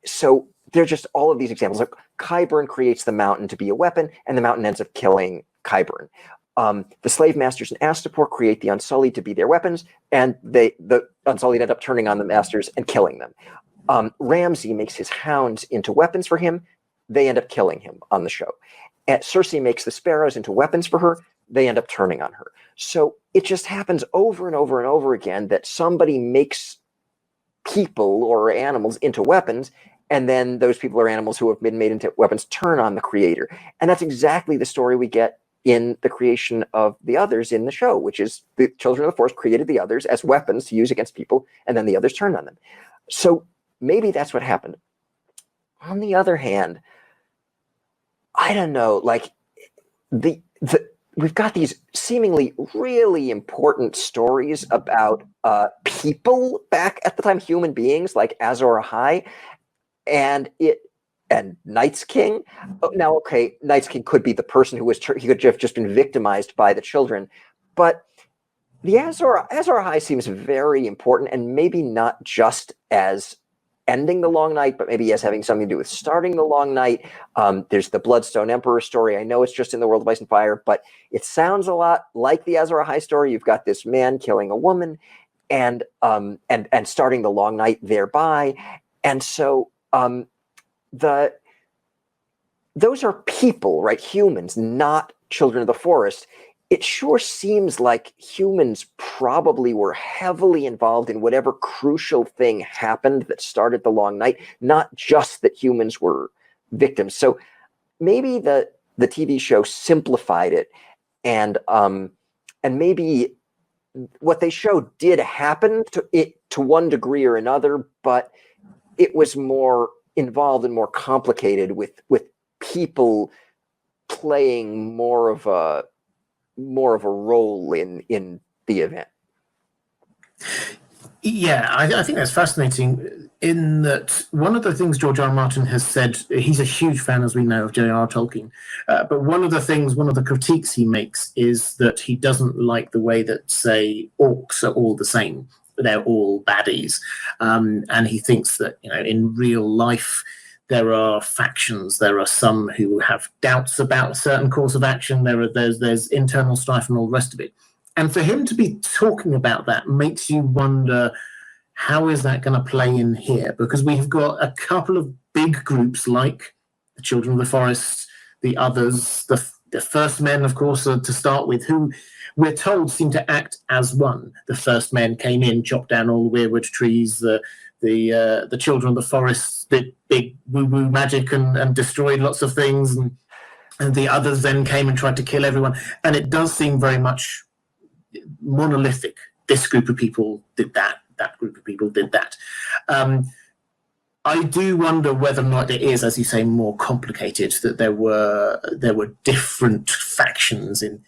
So there's just all of these examples. Like Qyburn creates the Mountain to be a weapon, and the Mountain ends up killing Qyburn. The slave masters in Astapor create the Unsullied to be their weapons, and the Unsullied end up turning on the masters and killing them. Ramsay makes his hounds into weapons for him. They end up killing him on the show. And Cersei makes the sparrows into weapons for her. They end up turning on her. So it just happens over and over and over again that somebody makes people or animals into weapons, and then those people or animals who have been made into weapons turn on the creator. And that's exactly the story we get in the creation of the others in the show, which is the children of the forest created the others as weapons to use against people, and then the others turned on them. So maybe that's what happened. On the other hand, I don't know, like we've got these seemingly really important stories about people back at the time, human beings like Azor Ahai, and Night's King. Now, okay, Night's King could be the person who he could have just been victimized by the children, but the Azor Ahai seems very important, and maybe not just as ending the long night, but maybe as having something to do with starting the long night. There's the Bloodstone Emperor story. I know it's just in the world of Ice and Fire, but it sounds a lot like the Azor Ahai story. You've got this man killing a woman, and starting the long night thereby, and so those are people, right? Humans, not children of the forest. It sure seems like humans probably were heavily involved in whatever crucial thing happened that started the long night, not just that humans were victims. So maybe the TV show simplified it, and maybe what they showed did happen to one degree or another, but it was more involved and more complicated with people playing more of a role in the event. Yeah, I think that's fascinating in that one of the things George R. R. Martin has said, he's a huge fan, as we know, of J.R.R. Tolkien, but one of the critiques he makes is that he doesn't like the way that, say, orcs are all the same. They're all baddies. And he thinks that, in real life, there are factions. There are some who have doubts about a certain course of action. There's internal strife and all the rest of it. And for him to be talking about that makes you wonder, how is that going to play in here? Because we've got a couple of big groups like the Children of the Forest, the others, the First Men, of course, to start with, who we're told seem to act as one. The First Men came in, chopped down all the weirwood trees, the Children of the Forest did big woo-woo magic and destroyed lots of things, and the others then came and tried to kill everyone. And it does seem very much monolithic. This group of people did that group of people did that. I do wonder whether or not it is, as you say, more complicated, that there were different factions in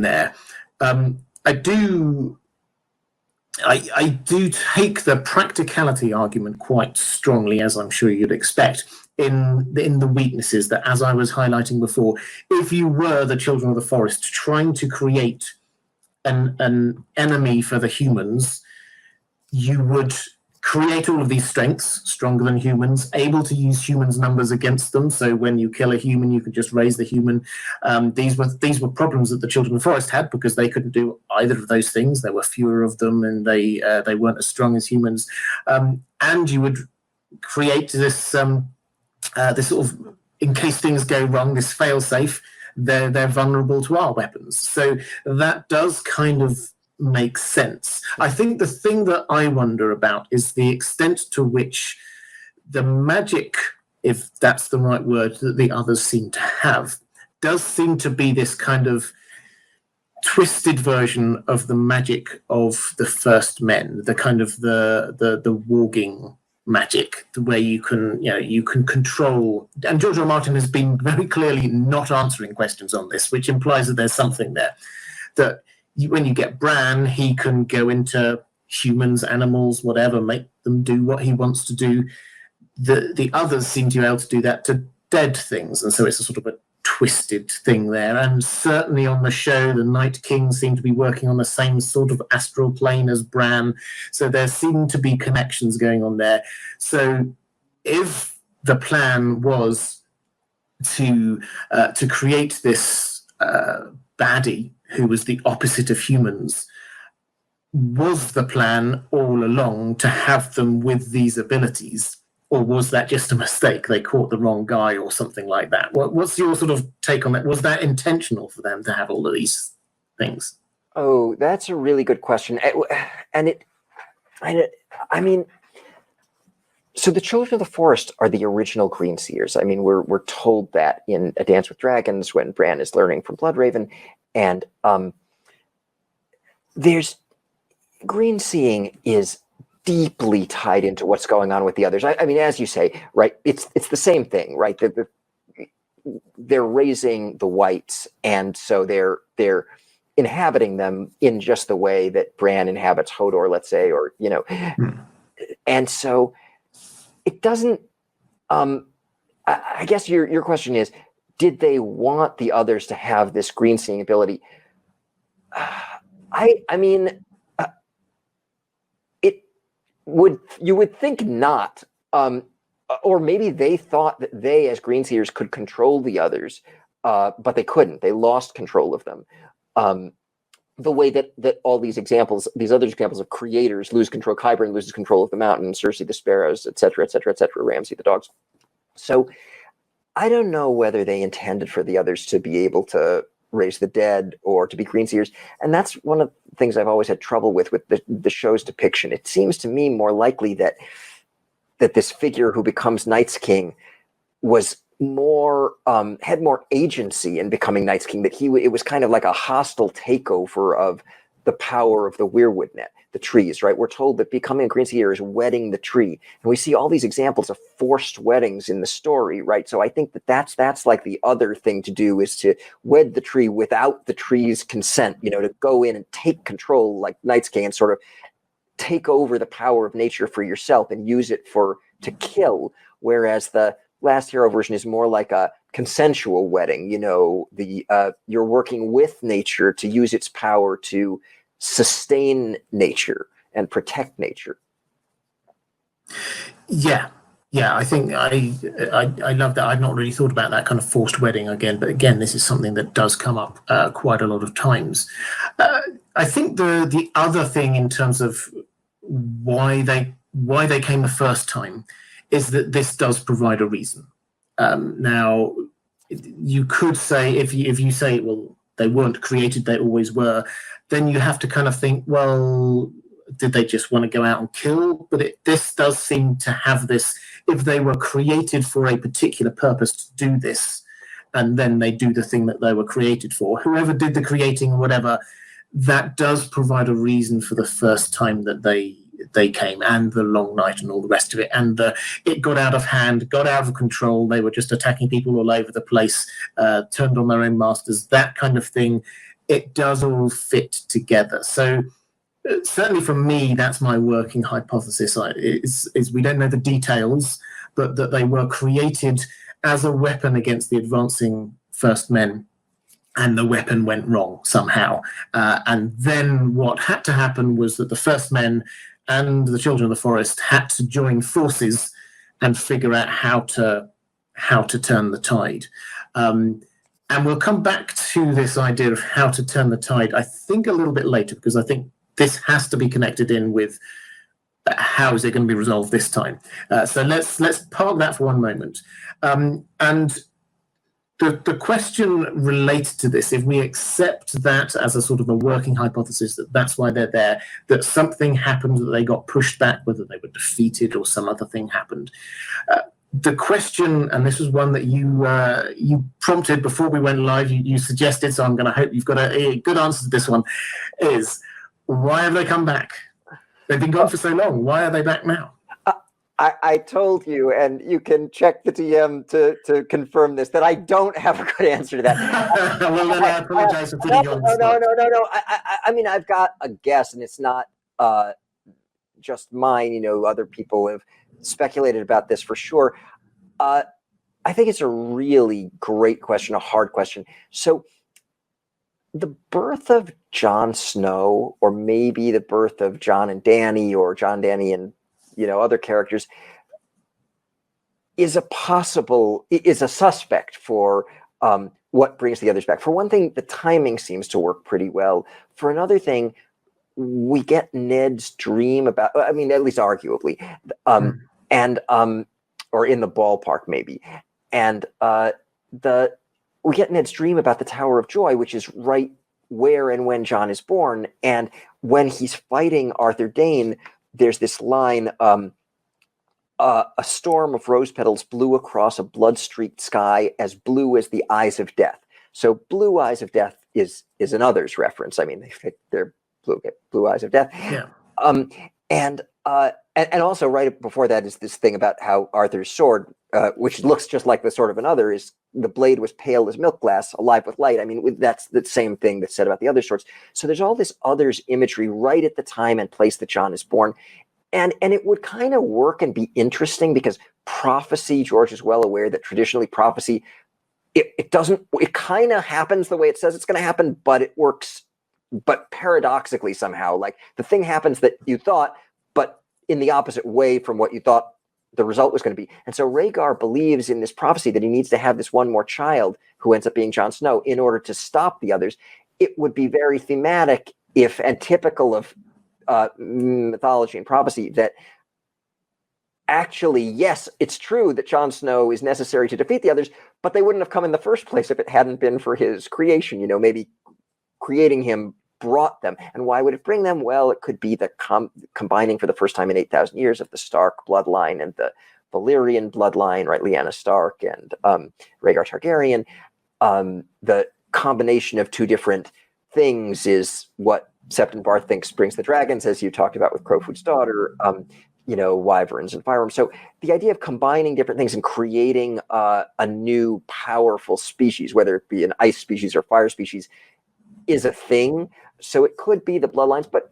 there. I do take the practicality argument quite strongly, as I'm sure you'd expect, in the weaknesses that, as I was highlighting before, if you were the Children of the Forest trying to create an enemy for the humans, you would create all of these strengths, stronger than humans, able to use humans' numbers against them. So when you kill a human, you could just raise the human. These were problems that the Children of the Forest had because they couldn't do either of those things. There were fewer of them, and they weren't as strong as humans. And you would create this sort of, in case things go wrong, this fail-safe. They're vulnerable to our weapons. So that does kind of make sense. I think the thing that I wonder about is the extent to which the magic, if that's the right word, that the others seem to have, does seem to be this kind of twisted version of the magic of the First Men, the kind of the warging magic, where you can control. And George R. R. Martin has been very clearly not answering questions on this, which implies that there's something there. That when you get Bran, he can go into humans, animals, whatever, make them do what he wants to do. The others seem to be able to do that to dead things, and so it's a sort of a twisted thing there. And certainly on the show, the Night King seemed to be working on the same sort of astral plane as Bran, so there seem to be connections going on there. So if the plan was to create this baddie who was the opposite of humans, was the plan all along to have them with these abilities, or was that just a mistake? They caught the wrong guy or something like that. What's your sort of take on that? Was that intentional for them to have all of these things? Oh, that's a really good question. I mean, So the Children of the Forest are the original Green Seers. I mean, we're told that in A Dance with Dragons when Bran is learning from Bloodraven, and there's green seeing is deeply tied into what's going on with the others. I mean, as you say, right? It's the same thing, right? They're raising the whites, and so they're inhabiting them in just the way that Bran inhabits Hodor, let's say, or and so it doesn't. I guess your question is, did they want the others to have this green seeing ability? I mean, you would think not, or maybe they thought that they, as green seers, could control the others, but they couldn't. They lost control of them. The way that all these other examples of creators lose control. Qyburn loses control of the mountain, Cersei the sparrows, etc., etc., etc., Ramsay the dogs. So I don't know whether they intended for the others to be able to raise the dead or to be green seers, and that's one of the things I've always had trouble with the show's depiction. It seems to me more likely that this figure who becomes Night's King was more had more agency in becoming Night's King, that it was kind of like a hostile takeover of the power of the weirwood net, the trees, right? We're told that becoming a green seer is wedding the tree, and we see all these examples of forced weddings in the story, right? So I think that's like the other thing to do, is to wed the tree without the tree's consent, to go in and take control like Night's King and sort of take over the power of nature for yourself and use it to kill, whereas the Last Hero version is more like a consensual wedding. You're working with nature to use its power to sustain nature and protect nature. Yeah, I think I love that. I've not really thought about that kind of forced wedding again, but again, this is something that does come up quite a lot of times. I think the other thing in terms of why they came the first time is that this does provide a reason. Now, you could say, if you say, well, they weren't created, they always were, then you have to kind of think, well, did they just want to go out and kill? But this does seem to have this, if they were created for a particular purpose to do this, and then they do the thing that they were created for, whoever did the creating or whatever, that does provide a reason for the first time that they came, and the long night and all the rest of it, and it got out of hand, got out of control, they were just attacking people all over the place, turned on their own masters, that kind of thing. It does all fit together. So certainly for me, that's my working hypothesis, is we don't know the details, but that they were created as a weapon against the advancing First Men, and the weapon went wrong somehow. And then what had to happen was that the First Men and the Children of the Forest had to join forces and figure out how to turn the tide. And we'll come back to this idea of how to turn the tide, I think, a little bit later, because I think this has to be connected in with how is it going to be resolved this time. So let's park that for one moment. And the question related to this, if we accept that as a sort of a working hypothesis, that's why they're there, that something happened, that they got pushed back, whether they were defeated or some other thing happened. The question, and this was one that you prompted before we went live, you suggested, so I'm going to hope you've got a good answer to this one, is why have they come back? They've been gone for so long. Why are they back now? I told you, and you can check the DM to confirm this, that I don't have a good answer to that. Well, then I apologize for putting you on the spot. No. I mean, I've got a guess, and it's not just mine. Other people have speculated about this for sure. I think it's a really great question, a hard question. So the birth of Jon Snow, or maybe the birth of Jon and Dany, or Jon, Dany, and other characters, is a suspect for what brings the others back. For one thing, the timing seems to work pretty well. For another thing, we get Ned's dream about, I mean, at least arguably, and or in the ballpark maybe, and we get Ned's dream about the Tower of Joy, which is right where and when Jon is born. And when he's fighting Arthur Dayne, there's this line, a storm of rose petals blew across a blood-streaked sky as blue as the eyes of death. So blue eyes of death is an Others reference. I mean, they're blue eyes of death. Yeah. And also right before that is this thing about how Arthur's sword, which looks just like the sword of another, is the blade was pale as milk glass, alive with light. I mean, that's the same thing that's said about the other swords. So there's all this Others imagery right at the time and place that John is born. And it would kind of work and be interesting because prophecy, George is well aware that traditionally prophecy, it kind of happens the way it says it's going to happen, but it works, but paradoxically somehow, like the thing happens that you thought, but in the opposite way from what you thought the result was going to be. And so Rhaegar believes in this prophecy that he needs to have this one more child who ends up being Jon Snow in order to stop the others. It would be very thematic and typical of mythology and prophecy that actually, yes, it's true that Jon Snow is necessary to defeat the others, but they wouldn't have come in the first place if it hadn't been for his creation. You know, maybe creating him brought them. And why would it bring them? Well, it could be the combining for the first time in 8,000 years of the Stark bloodline and the Valyrian bloodline, right? Lyanna Stark and Rhaegar Targaryen. The combination of two different things is what Septon Barth thinks brings the dragons, as you talked about with Crowfoot's daughter, wyverns and firearms. So the idea of combining different things and creating a new powerful species, whether it be an ice species or fire species, is a thing. So it could be the bloodlines, but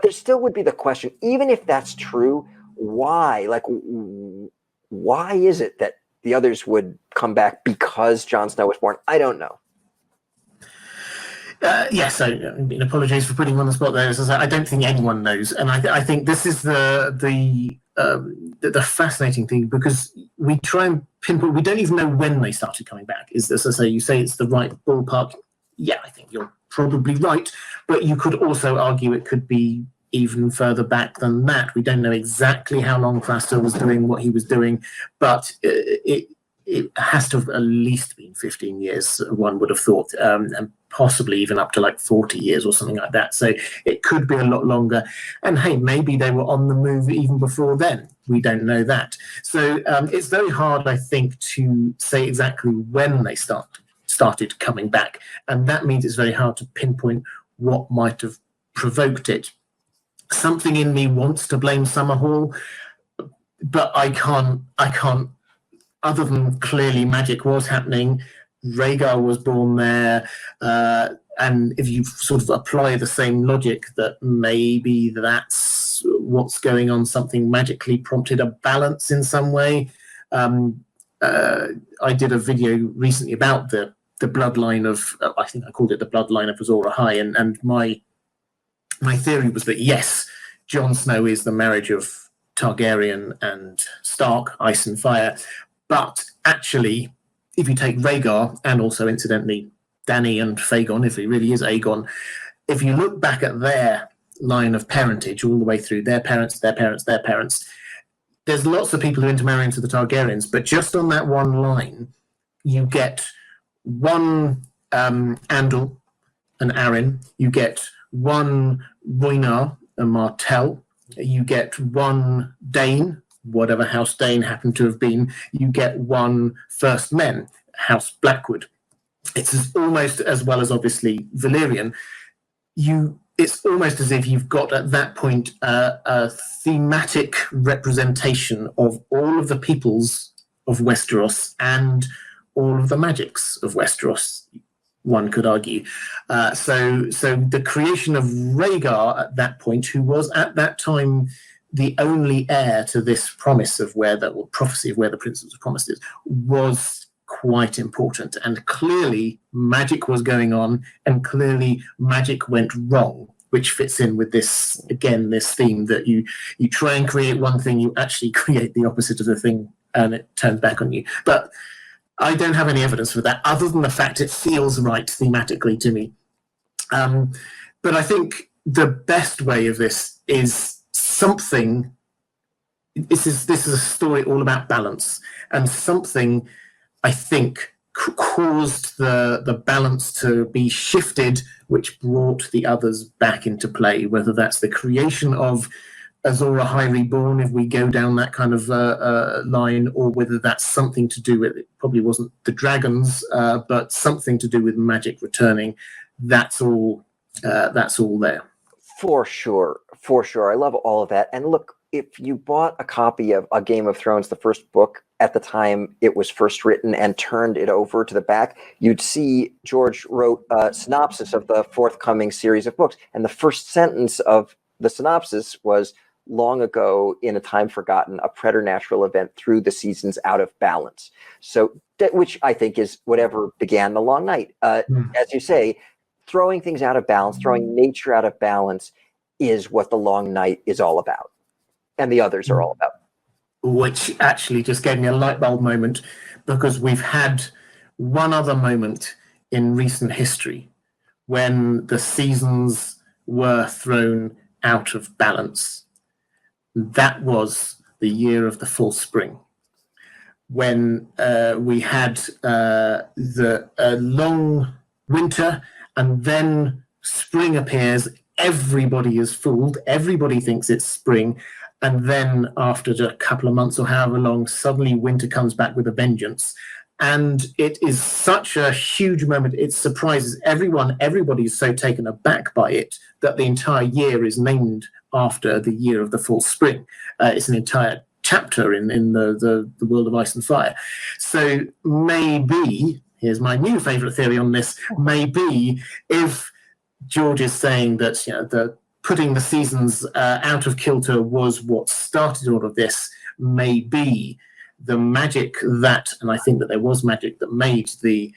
there still would be the question, even if that's true, why? Like, why is it that the others would come back because Jon Snow was born? I don't know. Yes, apologies for putting you on the spot there. As I say, I don't think anyone knows, and I think this is the fascinating thing, because we try and pinpoint. We don't even know when they started coming back. Is this, as I say, you say it's the right ballpark? Yeah, I think you're probably right, but you could also argue it could be even further back than that. We don't know exactly how long Craster was doing what he was doing, but it has to have at least been 15 years, one would have thought, and possibly even up to like 40 years or something like that. So it could be a lot longer. And hey, maybe they were on the move even before then. We don't know that. So it's very hard, I think, to say exactly when they started coming back. And that means it's very hard to pinpoint what might have provoked it. Something in me wants to blame Summerhall, but I can't, other than clearly magic was happening. Rhaegar was born there, and if you sort of apply the same logic that maybe that's what's going on, something magically prompted a balance in some way. I did a video recently about the bloodline of, I think I called it the bloodline of Azor Ahai, and my theory was that yes, Jon Snow is the marriage of Targaryen and Stark, ice and fire, but actually, if you take Rhaegar, and also incidentally Dany and Fagon, if he really is Aegon, if you look back at their line of parentage all the way through their parents, their parents, their parents, there's lots of people who intermarry into the Targaryens, but just on that one line, you get one Andal, an Arryn, you get one Rhoynar, a Martell, you get one Dane, whatever House Dane happened to have been, you get one First Men, House Blackwood. It's almost, as well as obviously Valyrian, it's almost as if you've got at that point a thematic representation of all of the peoples of Westeros and all of the magics of Westeros, one could argue. So the creation of Rhaegar at that point, who was at that time the only heir to this promise of prophecy of where the Princess was promised is, was quite important. And clearly magic was going on, and clearly magic went wrong, which fits in with this, again, this theme that you try and create one thing, you actually create the opposite of the thing, and it turns back on you. But I don't have any evidence for that, other than the fact it feels right thematically to me. But I think the best way of this is something. This is a story all about balance, and something I think caused the balance to be shifted, which brought the others back into play. Whether that's the creation of Azor High Reborn, if we go down that kind of line, or whether that's something to do with, it probably wasn't the dragons, but something to do with magic returning. That's all there. For sure. I love all of that. And look, if you bought a copy of A Game of Thrones, the first book, at the time it was first written, and turned it over to the back, you'd see George wrote a synopsis of the forthcoming series of books. And the first sentence of the synopsis was, "Long ago, in a time forgotten, a preternatural event threw the seasons out of balance." So, which I think is whatever began the Long Night. As you say, throwing things out of balance, throwing nature out of balance is what the Long Night is all about. And the others are all about. Which actually just gave me a light bulb moment, because we've had one other moment in recent history when the seasons were thrown out of balance. That was the year of the full spring, when we had the long winter, and then spring appears. Everybody is fooled. Everybody thinks it's spring. And then after a couple of months or however long, suddenly winter comes back with a vengeance. And it is such a huge moment. It surprises everyone. Everybody is so taken aback by it that the entire year is named after the year of the full spring. It's an entire chapter in the World of Ice and Fire. So maybe, here's my new favorite theory on this, maybe if George is saying that, the putting the seasons out of kilter was what started all of this, maybe the magic that, and I think that there was magic that made the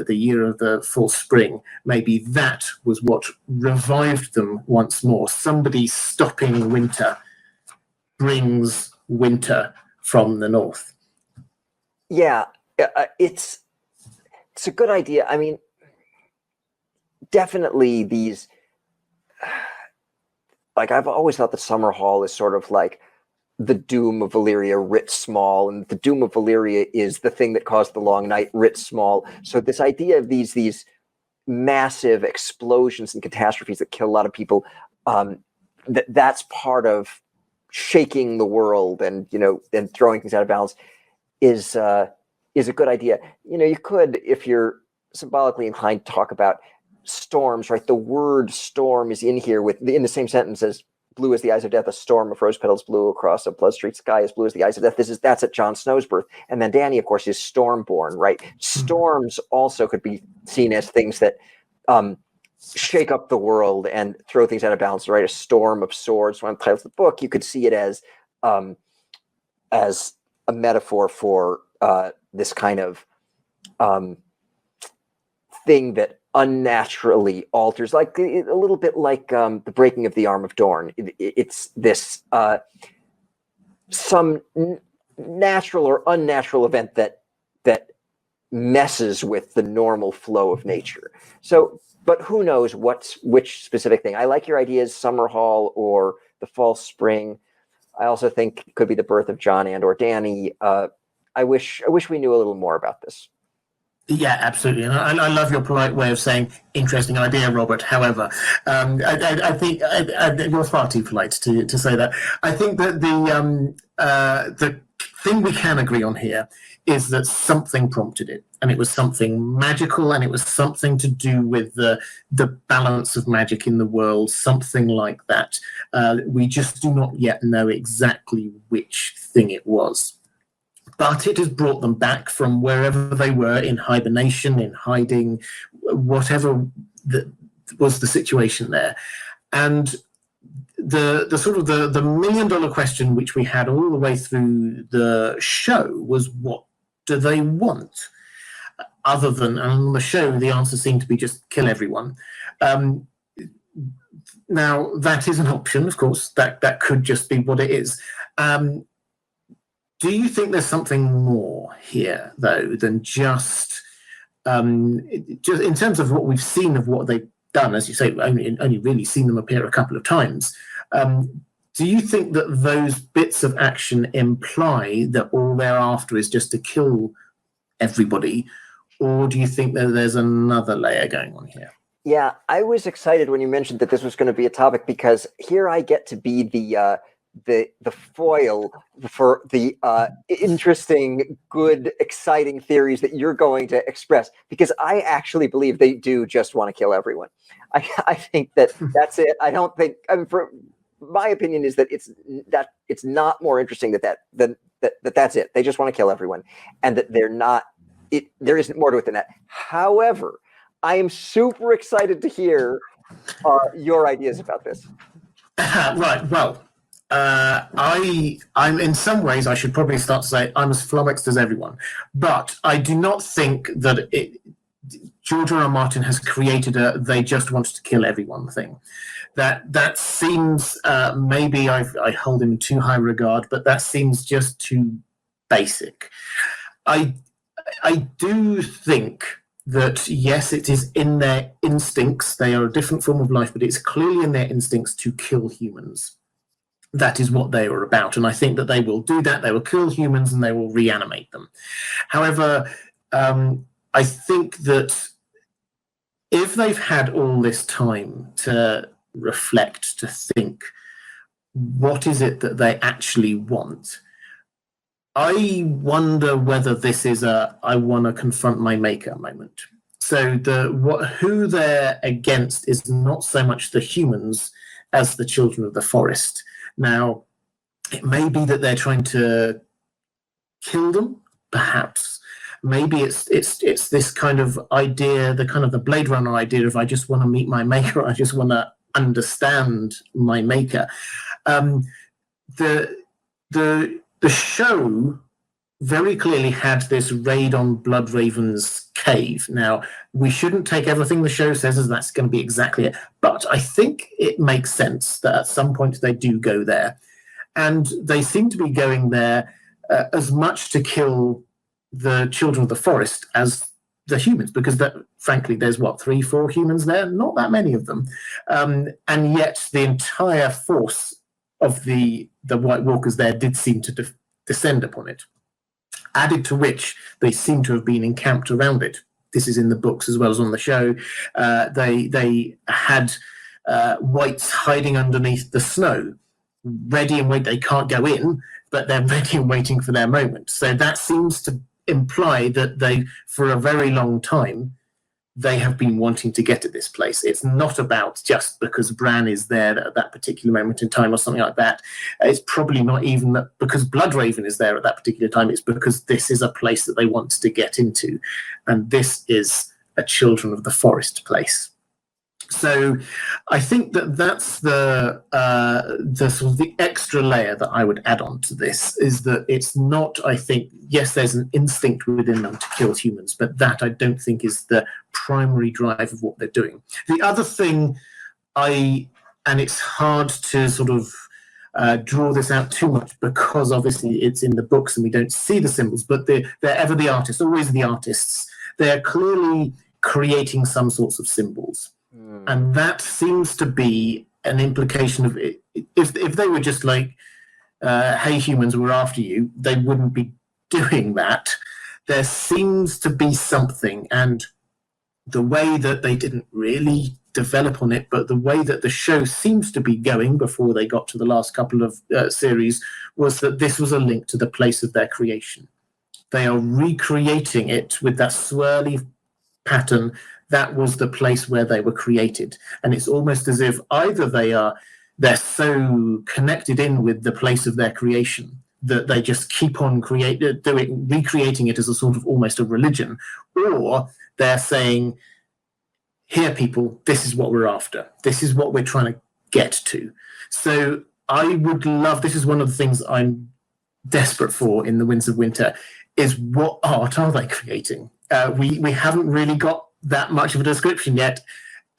year of the full spring, maybe that was what revived them once more. Somebody stopping winter brings winter from the north. Yeah, it's a good idea. I mean, definitely these, like, I've always thought that Summerhall is sort of like the doom of Valyria writ small, and the doom of Valyria is the thing that caused the Long Night writ small. So this idea of these massive explosions and catastrophes that kill a lot of people, that's part of shaking the world and and throwing things out of balance is a good idea. You could, if you're symbolically inclined, to talk about storms, right? The word storm is in here in the same sentence as blue as the eyes of death, a storm of rose petals blew across a blood-streaked sky as blue as the eyes of death. That's at Jon Snow's birth. And then Dany, of course, is stormborn, right? Storms also could be seen as things that shake up the world and throw things out of balance, right? A storm of swords. One of the titles of the book, you could see it as a metaphor for this kind of thing that unnaturally alters, like a little bit like the breaking of the arm of Dorne. It's this some natural or unnatural event that messes with the normal flow of nature. So, but who knows which specific thing. I like your ideas, Summerhall or the false spring. I also think it could be the birth of Jon and or Dany. I wish we knew a little more about this. Yeah, absolutely. And I love your polite way of saying interesting idea, Robert. However, I think you're far too polite to say that. I think that the thing we can agree on here is that something prompted it, and it was something magical, and it was something to do with the balance of magic in the world, something like that. We just do not yet know exactly which thing it was. But it has brought them back from wherever they were, in hibernation, in hiding, whatever was the situation there. And the sort of the $1 million question, which we had all the way through the show, was what do they want? Other than, on the show, the answer seemed to be just kill everyone. Now, that is an option, of course. That could just be what it is. Do you think there's something more here, though, than just in terms of what we've seen of what they've done? As you say, only really seen them appear a couple of times. Do you think that those bits of action imply that all they're after is just to kill everybody, or do you think that there's another layer going on here? Yeah, I was excited when you mentioned that this was going to be a topic, because here I get to be the foil for the interesting, good, exciting theories that you're going to express, because I actually believe they do just want to kill everyone. I think that that's it. I don't think. I mean, for my opinion is that it's not more interesting than that's it. They just want to kill everyone, and that they're not. There isn't more to it than that. However, I am super excited to hear your ideas about this. Right. Well, I'm in some ways I should probably start to say I'm as flummoxed as everyone, but I do not think that George R. R. Martin has created a "they just want to kill everyone" thing. That seems maybe I hold him in too high regard, but that seems just too basic. I do think that yes, it is in their instincts. They are a different form of life, but it's clearly in their instincts to kill humans. That is what they are about, and I think that they will do that. They will kill humans and they will reanimate them. However, I think that if they've had all this time to reflect, to think, what is it that they actually want? I wonder whether this is a "I want to confront my maker" moment. So who they're against is not so much the humans as the children of the forest. Now, it may be that they're trying to kill them, perhaps. Maybe it's this kind of idea, the Blade Runner idea of "I just want to meet my maker, I just want to understand my maker." The show very clearly had this raid on Bloodraven's cave. Now, we shouldn't take everything the show says as that's going to be exactly it, but I think it makes sense that at some point they do go there. And they seem to be going there as much to kill the children of the forest as the humans, because frankly, there's 3-4 humans there, not that many of them. And yet the entire force of the White Walkers there did seem to descend upon it. Added to which, they seem to have been encamped around it. This is in the books as well as on the show. They had whites hiding underneath the snow, ready and wait. They can't go in, but they're ready and waiting for their moment. So that seems to imply that they, for a very long time, they have been wanting to get to this place. It's not about just because Bran is there at that particular moment in time or something like that. It's probably not even that because Bloodraven is there at that particular time. It's because this is a place that they want to get into. And this is a Children of the Forest place. So I think that that's the sort of the extra layer that I would add on to this, is that it's not, I think, yes, there's an instinct within them to kill humans, but that I don't think is the primary drive of what they're doing. The other thing and it's hard to sort of draw this out too much because obviously it's in the books and we don't see the symbols, but they're ever the artists, always the artists. They're clearly creating some sorts of symbols. And that seems to be an implication of it. If they were just like, hey, humans, we're after you, they wouldn't be doing that. There seems to be something, and the way that they didn't really develop on it, but the way that the show seems to be going before they got to the last couple of series was that this was a link to the place of their creation. They are recreating it with that swirly pattern. That was the place where they were created. And it's almost as if either they're so connected in with the place of their creation that they just keep on recreating it as a sort of almost a religion, or they're saying, here, people, this is what we're after. This is what we're trying to get to. So I would love, this is one of the things I'm desperate for in the Winds of Winter, is what art are they creating? We haven't really got that much of a description yet.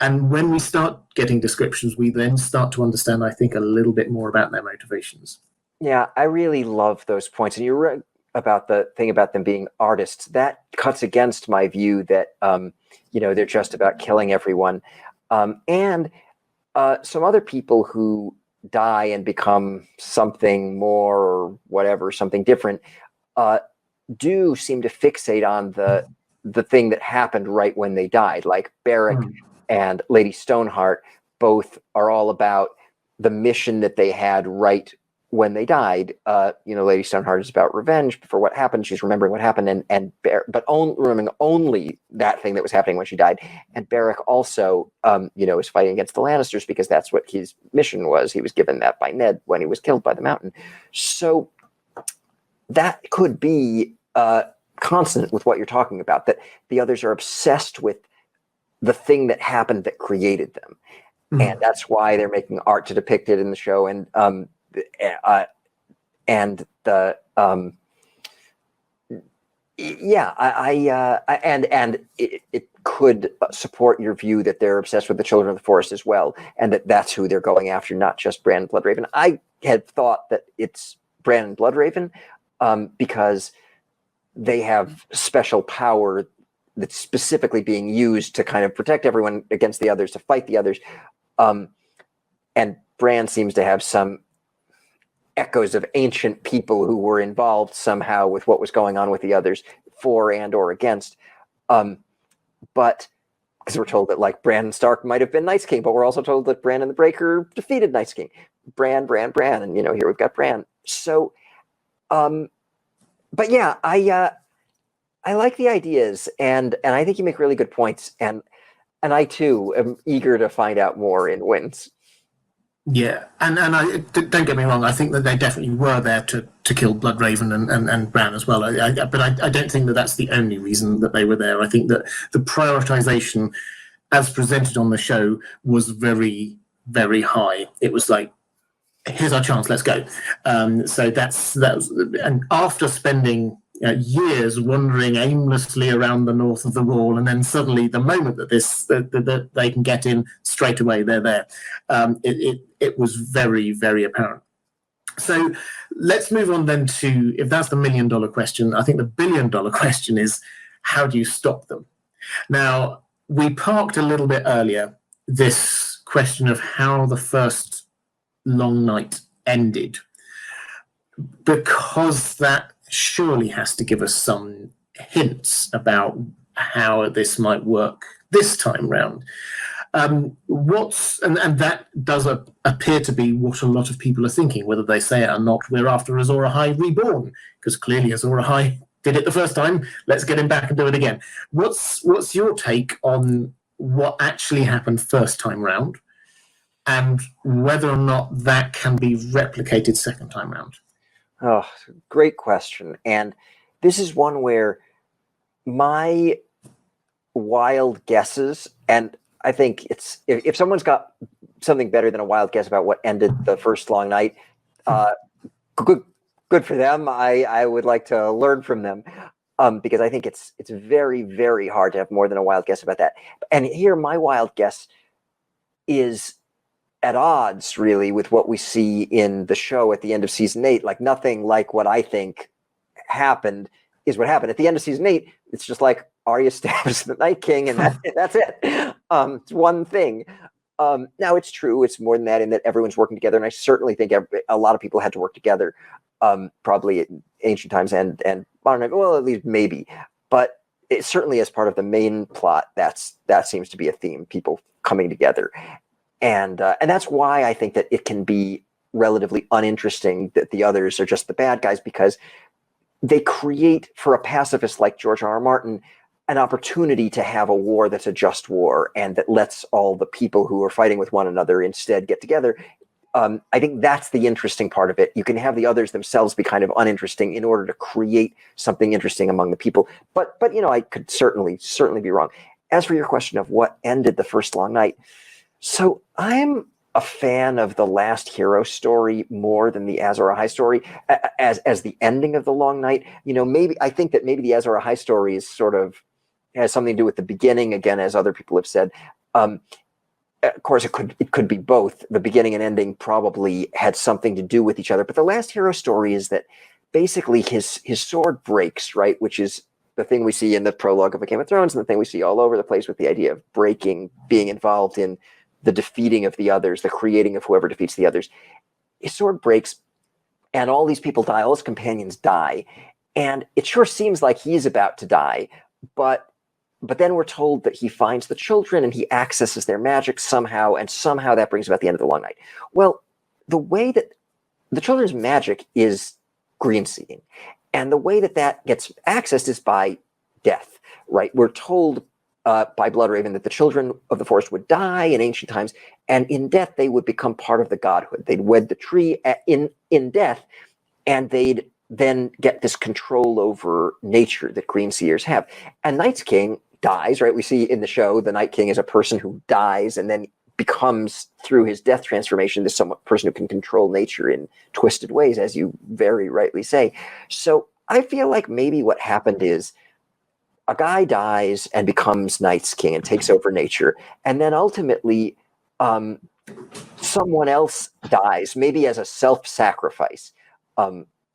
And when we start getting descriptions, we then start to understand, I think, a little bit more about their motivations. Yeah, I really love those points. And you're right about the thing about them being artists. That cuts against my view that, they're just about killing everyone. And some other people who die and become something more or whatever, something different, do seem to fixate on the thing that happened right when they died, like Beric and Lady Stoneheart both are all about the mission that they had right when they died. Lady Stoneheart is about revenge for what happened. She's remembering what happened, but remembering only that thing that was happening when she died. And Beric also, is fighting against the Lannisters because that's what his mission was. He was given that by Ned when he was killed by the Mountain. So that could be consonant with what you're talking about, that the others are obsessed with the thing that happened that created them. And that's why they're making art to depict it in the show. And it could support your view that they're obsessed with the Children of the Forest as well, and that's who they're going after, not just Bran and Bloodraven. I had thought that it's Bran and Bloodraven because they have special power that's specifically being used to kind of protect everyone against the others, to fight the others. And Bran seems to have some echoes of ancient people who were involved somehow with what was going on with the others, for and or against. But because we're told that like Bran Stark might have been Night's King, but we're also told that Bran and the Breaker defeated Night's King. Bran, and here we've got Bran. So, but yeah, I like the ideas, and I think you make really good points, and I too am eager to find out more in Winds. Yeah, and don't get me wrong. I think that they definitely were there to kill Bloodraven and Bran as well. But I don't think that that's the only reason that they were there. I think that the prioritization, as presented on the show, was very, very high. It was like, here's our chance, let's go. So that was, and after spending years wandering aimlessly around the north of the wall, and then suddenly the moment that they can get in straight away, they're there. It was very, very apparent. So let's move on then to, if that's the $1 million question, I think the $1 billion question is, how do you stop them? Now, we parked a little bit earlier this question of how the first long night ended, because that surely has to give us some hints about how this might work this time round. And that does appear to be what a lot of people are thinking, whether they say it or not. We're after Azor Ahai reborn, because clearly Azor Ahai did it the first time. Let's get him back and do it again. What's your take on what actually happened first time round, and whether or not that can be replicated second time round? Oh, great question. And this is one where my wild guesses, and I think it's, if someone's got something better than a wild guess about what ended the first long night, good for them. I would like to learn from them, because I think it's very, very hard to have more than a wild guess about that. And here, my wild guess is at odds, really, with what we see in the show at the end of season 8. Like, nothing like what I think happened is what happened. At the end of season 8, it's just like Arya stabs the Night King, and that's it. It's one thing. Now, it's true. It's more than that, in that everyone's working together, and I certainly think a lot of people had to work together, probably in ancient times and modern times. Well, at least maybe. But it certainly, as part of the main plot, that seems to be a theme, people coming together. And that's why I think that it can be relatively uninteresting that the others are just the bad guys, because they create, for a pacifist like George R.R. Martin, an opportunity to have a war that's a just war, and that lets all the people who are fighting with one another instead get together. I think that's the interesting part of it. You can have the others themselves be kind of uninteresting in order to create something interesting among the people. But I could certainly be wrong. As for your question of what ended the first long night, so I'm a fan of the last hero story more than the Azor Ahai story as the ending of the long night. Maybe I think that maybe the Azor Ahai story is sort of has something to do with the beginning, again, as other people have said. Of course, it could be both. The beginning and ending probably had something to do with each other. But the last hero story is that basically his sword breaks, right? Which is the thing we see in the prologue of A Game of Thrones, and the thing we see all over the place with the idea of breaking, being involved in the defeating of the others, the creating of whoever defeats the others. His sword breaks, and all these people die, all his companions die. And it sure seems like he's about to die, but but then we're told that he finds the children and he accesses their magic somehow, and somehow that brings about the end of the long night. Well, the way that the children's magic is green seeing, and the way that that gets accessed is by death, right? We're told by Bloodraven that the children of the forest would die in ancient times, and in death they would become part of the godhood. They'd wed the tree in death, and they'd then get this control over nature that green seers have. And Night's King dies, right? We see in the show the Night King is a person who dies and then becomes, through his death transformation, this person who can control nature in twisted ways, as you very rightly say. So I feel like maybe what happened is a guy dies and becomes Night's King and takes over nature, and then ultimately someone else dies, maybe as a self-sacrifice.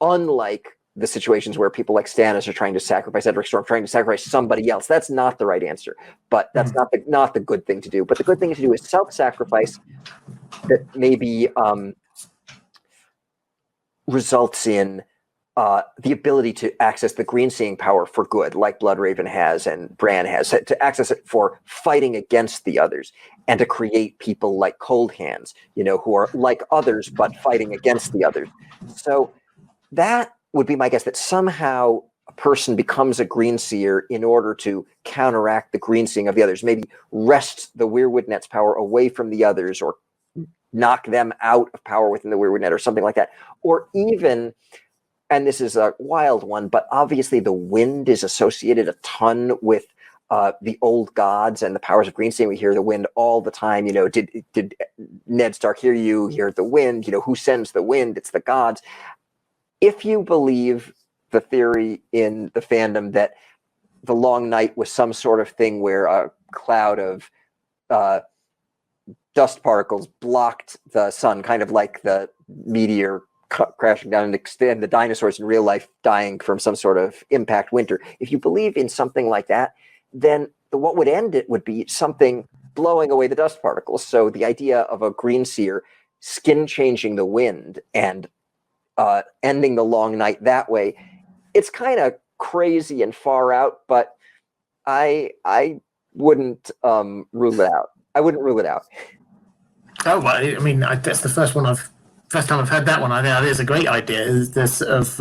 Unlike the situations where people like Stannis are trying to sacrifice Edric Storm, trying to sacrifice somebody else. That's not the right answer, but that's not the good thing to do. But the good thing to do is self-sacrifice that maybe results in the ability to access the green seeing power for good, like Bloodraven has and Bran has, to access it for fighting against the others, and to create people like Cold Hands, who are like others but fighting against the others. So that would be my guess, that somehow a person becomes a green seer in order to counteract the green seeing of the others, maybe wrest the Weirwood Net's power away from the others, or knock them out of power within the Weirwood Net, or something like that. Or even, and this is a wild one, but obviously the wind is associated a ton with the old gods and the powers of green seeing. We hear the wind all the time. Did Ned Stark hear you? Hear the wind? Who sends the wind? It's the gods. If you believe the theory in the fandom that the long night was some sort of thing where a cloud of dust particles blocked the sun, kind of like the meteor crashing down and extend the dinosaurs in real life dying from some sort of impact winter. If you believe in something like that, then what would end it would be something blowing away the dust particles. So the idea of a green seer skin changing the wind and ending the long night that way, it's kind of crazy and far out, but I wouldn't rule it out. I wouldn't rule it out. Oh, well, I mean, that's the first time I've heard that one. I think it's a great idea, is this of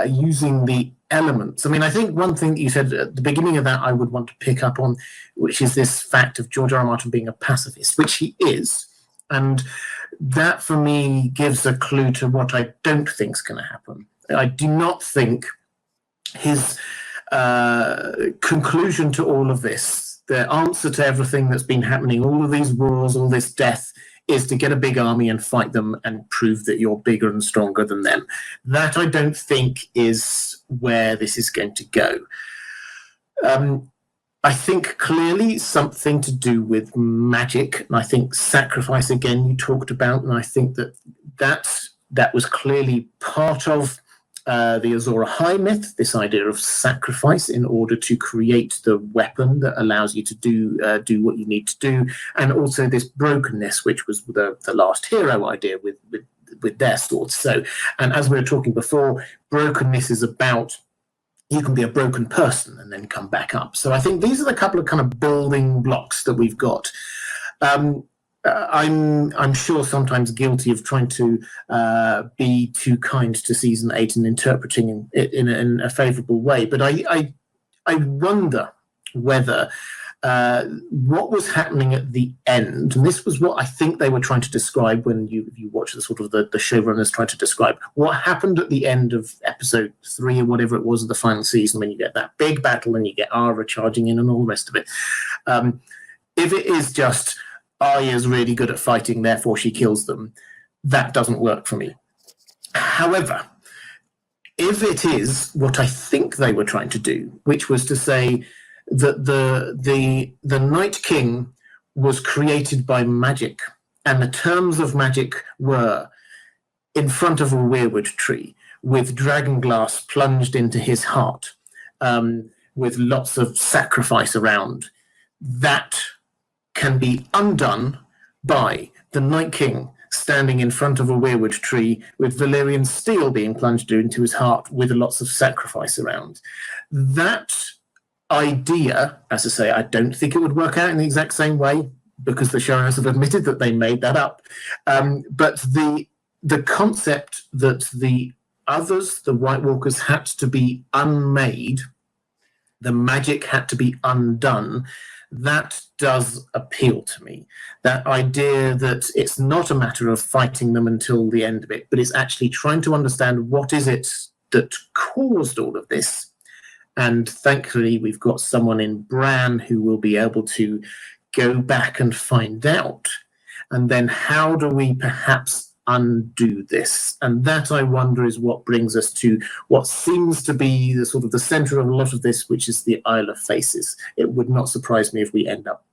using the elements. I mean, I think one thing that you said at the beginning of that I would want to pick up on, which is this fact of George R. R. Martin being a pacifist, which he is. And that, for me, gives a clue to what I don't think is going to happen. I do not think his conclusion to all of this, the answer to everything that's been happening, all of these wars, all this death, is to get a big army and fight them and prove that you're bigger and stronger than them. That, I don't think, is where this is going to go. I think clearly something to do with magic, and I think sacrifice, again, you talked about, and I think that was clearly part of the Azor Ahai myth, this idea of sacrifice in order to create the weapon that allows you to do what you need to do, and also this brokenness, which was the last hero idea with their swords. So, and as we were talking before, brokenness is about, you can be a broken person and then come back up. So I think these are the couple of kind of building blocks that we've got. I'm sure sometimes guilty of trying to be too kind to season 8 and interpreting it in a favourable way, but I wonder whether what was happening at the end, and this was what I think they were trying to describe when you watch the sort of the showrunners trying to describe what happened at the end of episode 3 or whatever it was of the final season, when you get that big battle and you get Arya charging in and all the rest of it. If it is just Arya's really good at fighting, therefore she kills them, that doesn't work for me. However, if it is what I think they were trying to do, which was to say that the Night King was created by magic, and the terms of magic were in front of a weirwood tree with dragonglass plunged into his heart, with lots of sacrifice around, that can be undone by the Night King standing in front of a weirwood tree with Valyrian steel being plunged into his heart with lots of sacrifice around. That idea, as I say, I don't think it would work out in the exact same way because the showrunners have admitted that they made that up. But the concept that the others, the White Walkers, had to be unmade, the magic had to be undone, that does appeal to me. That idea that it's not a matter of fighting them until the end of it, but it's actually trying to understand what is it that caused all of this. And thankfully, we've got someone in Bran who will be able to go back and find out. And then how do we perhaps undo this? And that, I wonder, is what brings us to what seems to be the sort of the center of a lot of this, which is the Isle of Faces. It would not surprise me if we end up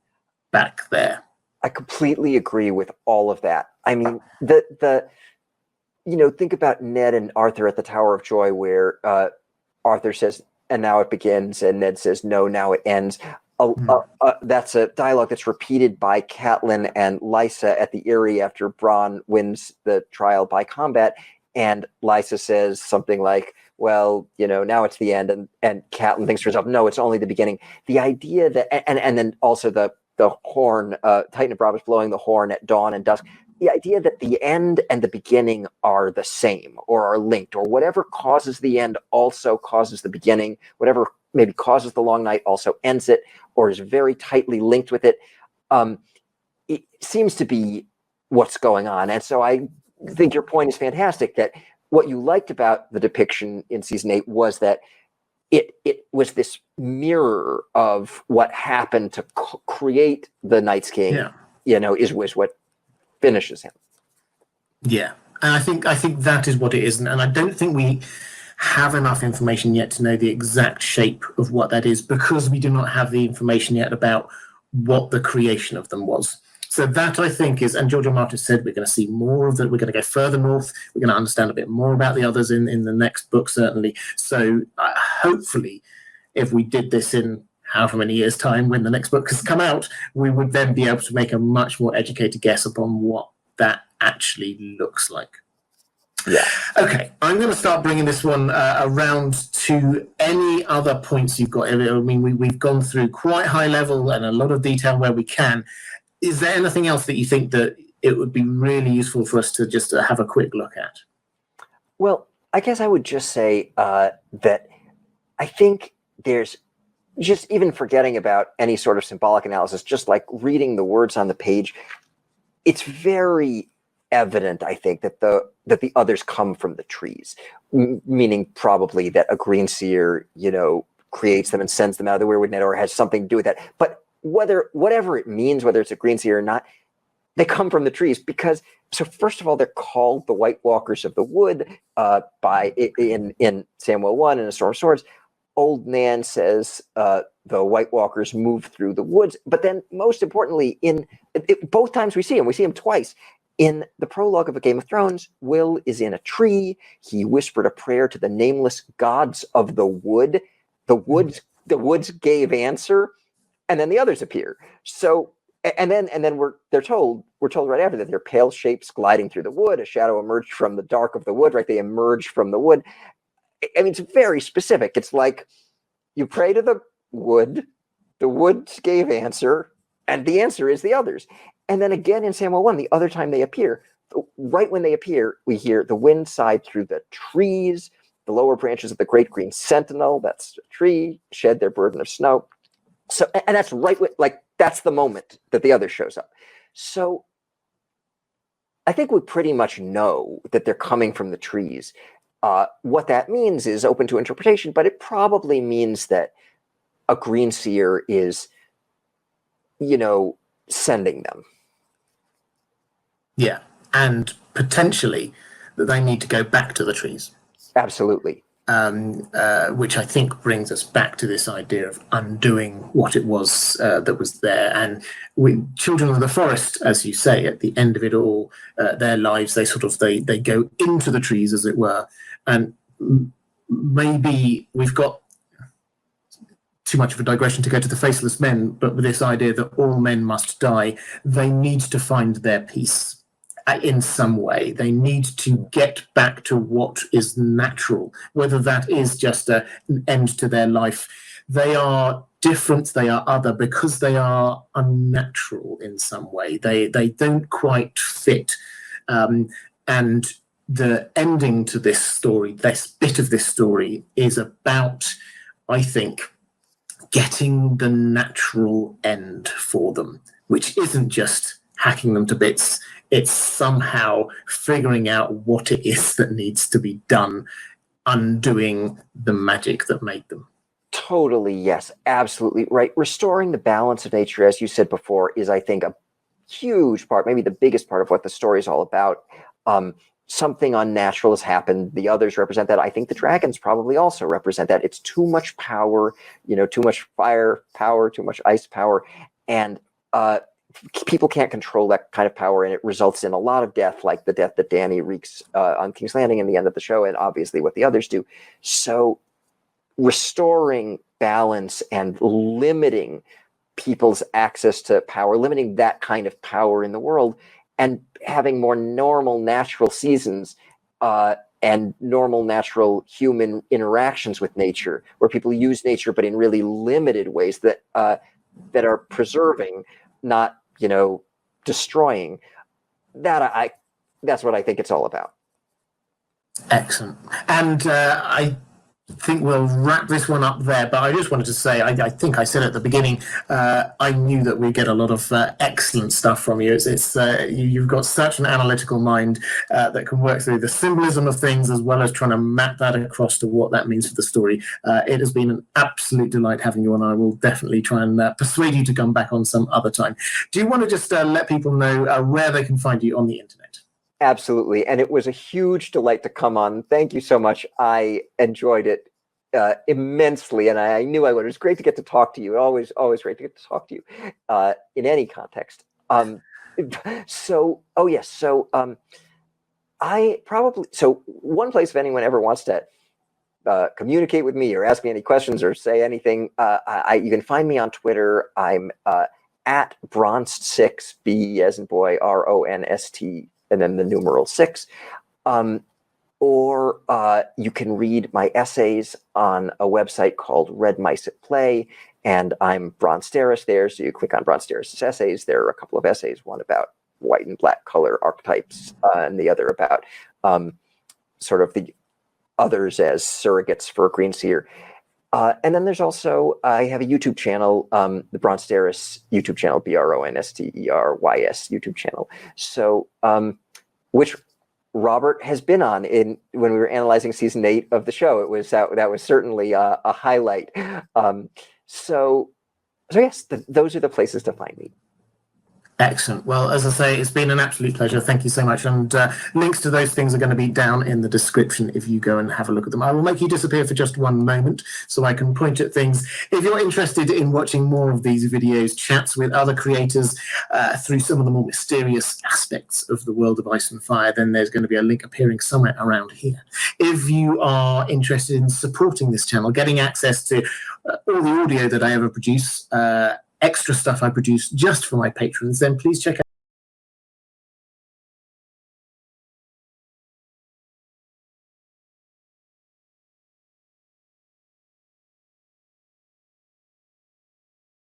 back there. I completely agree with all of that. I mean, think about Ned and Arthur at the Tower of Joy, where Arthur says, "And now it begins," and Ned says, "No, now it ends." That's a dialogue that's repeated by Catelyn and Lysa at the Eyrie after Bronn wins the trial by combat, and Lysa says something like, "Well, now it's the end," and Catelyn thinks to herself, "No, it's only the beginning." The idea that, and then also the horn, Titan of Brabus blowing the horn at dawn and dusk. The idea that the end and the beginning are the same or are linked, or whatever causes the end also causes the beginning, whatever maybe causes the long night also ends it, or is very tightly linked with it. It seems to be what's going on. And so I think your point is fantastic, that what you liked about the depiction in season 8 was that it was this mirror of what happened to create the Night's King, was what finishes him. Yeah, and I think that is what it is, and I don't think we have enough information yet to know the exact shape of what that is, because we do not have the information yet about what the creation of them was. So that, I think, is, and George R. Martin said, we're going to see more of that. We're going to go further north. We're going to understand a bit more about the others in the next book, certainly. So hopefully, if we did this in however many years' time when the next book has come out, we would then be able to make a much more educated guess upon what that actually looks like. Yeah. Okay, I'm going to start bringing this one around to any other points you've got. I mean, we've gone through quite high level and a lot of detail where we can. Is there anything else that you think that it would be really useful for us to just have a quick look at? Well, I guess I would just say that I think there's, just even forgetting about any sort of symbolic analysis, just like reading the words on the page, it's very evident, I think, that the others come from the trees, meaning probably that a green seer, creates them and sends them out of the weirwood net, or has something to do with that. But whatever it means, whether it's a green seer or not, they come from the trees because. So first of all, they're called the White Walkers of the Wood in Samuel 1 and A Storm of Swords. Old Nan says the White Walkers move through the woods, but then most importantly, both times we see him twice. In the prologue of A Game of Thrones, Will is in a tree. He whispered a prayer to the nameless gods of the wood. The woods gave answer, and then the others appear. So, and then we're told right after that they're pale shapes gliding through the wood. A shadow emerged from the dark of the wood. Right, they emerge from the wood. I mean, it's very specific. It's like you pray to the woods gave answer, and the answer is the others. And then again in Samuel 1, the other time they appear, right when they appear, we hear the wind sigh through the trees, the lower branches of the great green sentinel, that's a tree, shed their burden of snow. So, and that's right, that's the moment that the other shows up. So I think we pretty much know that they're coming from the trees. What that means is open to interpretation, but it probably means that a green seer is, sending them. Yeah, and potentially that they need to go back to the trees. Absolutely. Which I think brings us back to this idea of undoing what it was that was there. And Children of the Forest, as you say, at the end of it all, their lives, they go into the trees, as it were. And maybe we've got too much of a digression to go to the Faceless Men, but with this idea that all men must die, they need to find their peace in some way. They need to get back to what is natural, whether that is just an end to their life they are different, they are other, because they are unnatural in some way. They don't quite fit. And the ending to this story, this bit of this story, is about, I think, getting the natural end for them, which isn't just hacking them to bits. It's somehow figuring out what it is that needs to be done, undoing the magic that made them. Totally, yes, absolutely right. Restoring the balance of nature, as you said before, is, I think, a huge part, maybe the biggest part of what the story is all about. Something unnatural has happened. The others represent that. I think the dragons probably also represent that. It's too much power, too much fire power, too much ice power, and people can't control that kind of power, and it results in a lot of death, like the death that Dany wreaks on King's Landing in the end of the show, and obviously what the others do. So restoring balance and limiting people's access to power, limiting that kind of power in the world, and having more normal, natural seasons and normal, natural human interactions with nature, where people use nature, but in really limited ways that are preserving, not destroying. That's what I think it's all about. Excellent. And I think we'll wrap this one up there, but I just wanted to say, I think I said at the beginning, I knew that we get a lot of excellent stuff from you. You've got such an analytical mind that can work through the symbolism of things, as well as trying to map that across to what that means for the story. It has been an absolute delight having you on. I will definitely try and persuade you to come back on some other time. Do you want to just let people know where they can find you on the internet? Absolutely. And it was a huge delight to come on. Thank you so much. I enjoyed it immensely, and I knew I would. It was great to get to talk to you. Always great to get to talk to you in any context. I probably, so one place, if anyone ever wants to communicate with me or ask me any questions or say anything, you can find me on Twitter. I'm at Bronst6, B as in boy, RONST, and then the numeral 6. Or you can read my essays on a website called Red Mice at Play, and I'm Bronsterys there. So you click on Bronsterys' essays. There are a couple of essays, one about white and black color archetypes, and the other about sort of the others as surrogates for Green Seer. And then there's also, I have a YouTube channel, the Bronsterys YouTube channel, BRONSTERYS YouTube channel. So, which Robert has been on when we were analyzing season 8 of the show. It was that was certainly a highlight. So yes, those are the places to find me. Excellent. Well, as I say, it's been an absolute pleasure. Thank you so much. And links to those things are going to be down in the description if you go and have a look at them. I will make you disappear for just one moment so I can point at things. If you're interested in watching more of these videos, chats with other creators through some of the more mysterious aspects of the world of Ice and Fire, then there's going to be a link appearing somewhere around here. If you are interested in supporting this channel, getting access to all the audio that I ever produce, extra stuff I produce just for my patrons, then please check out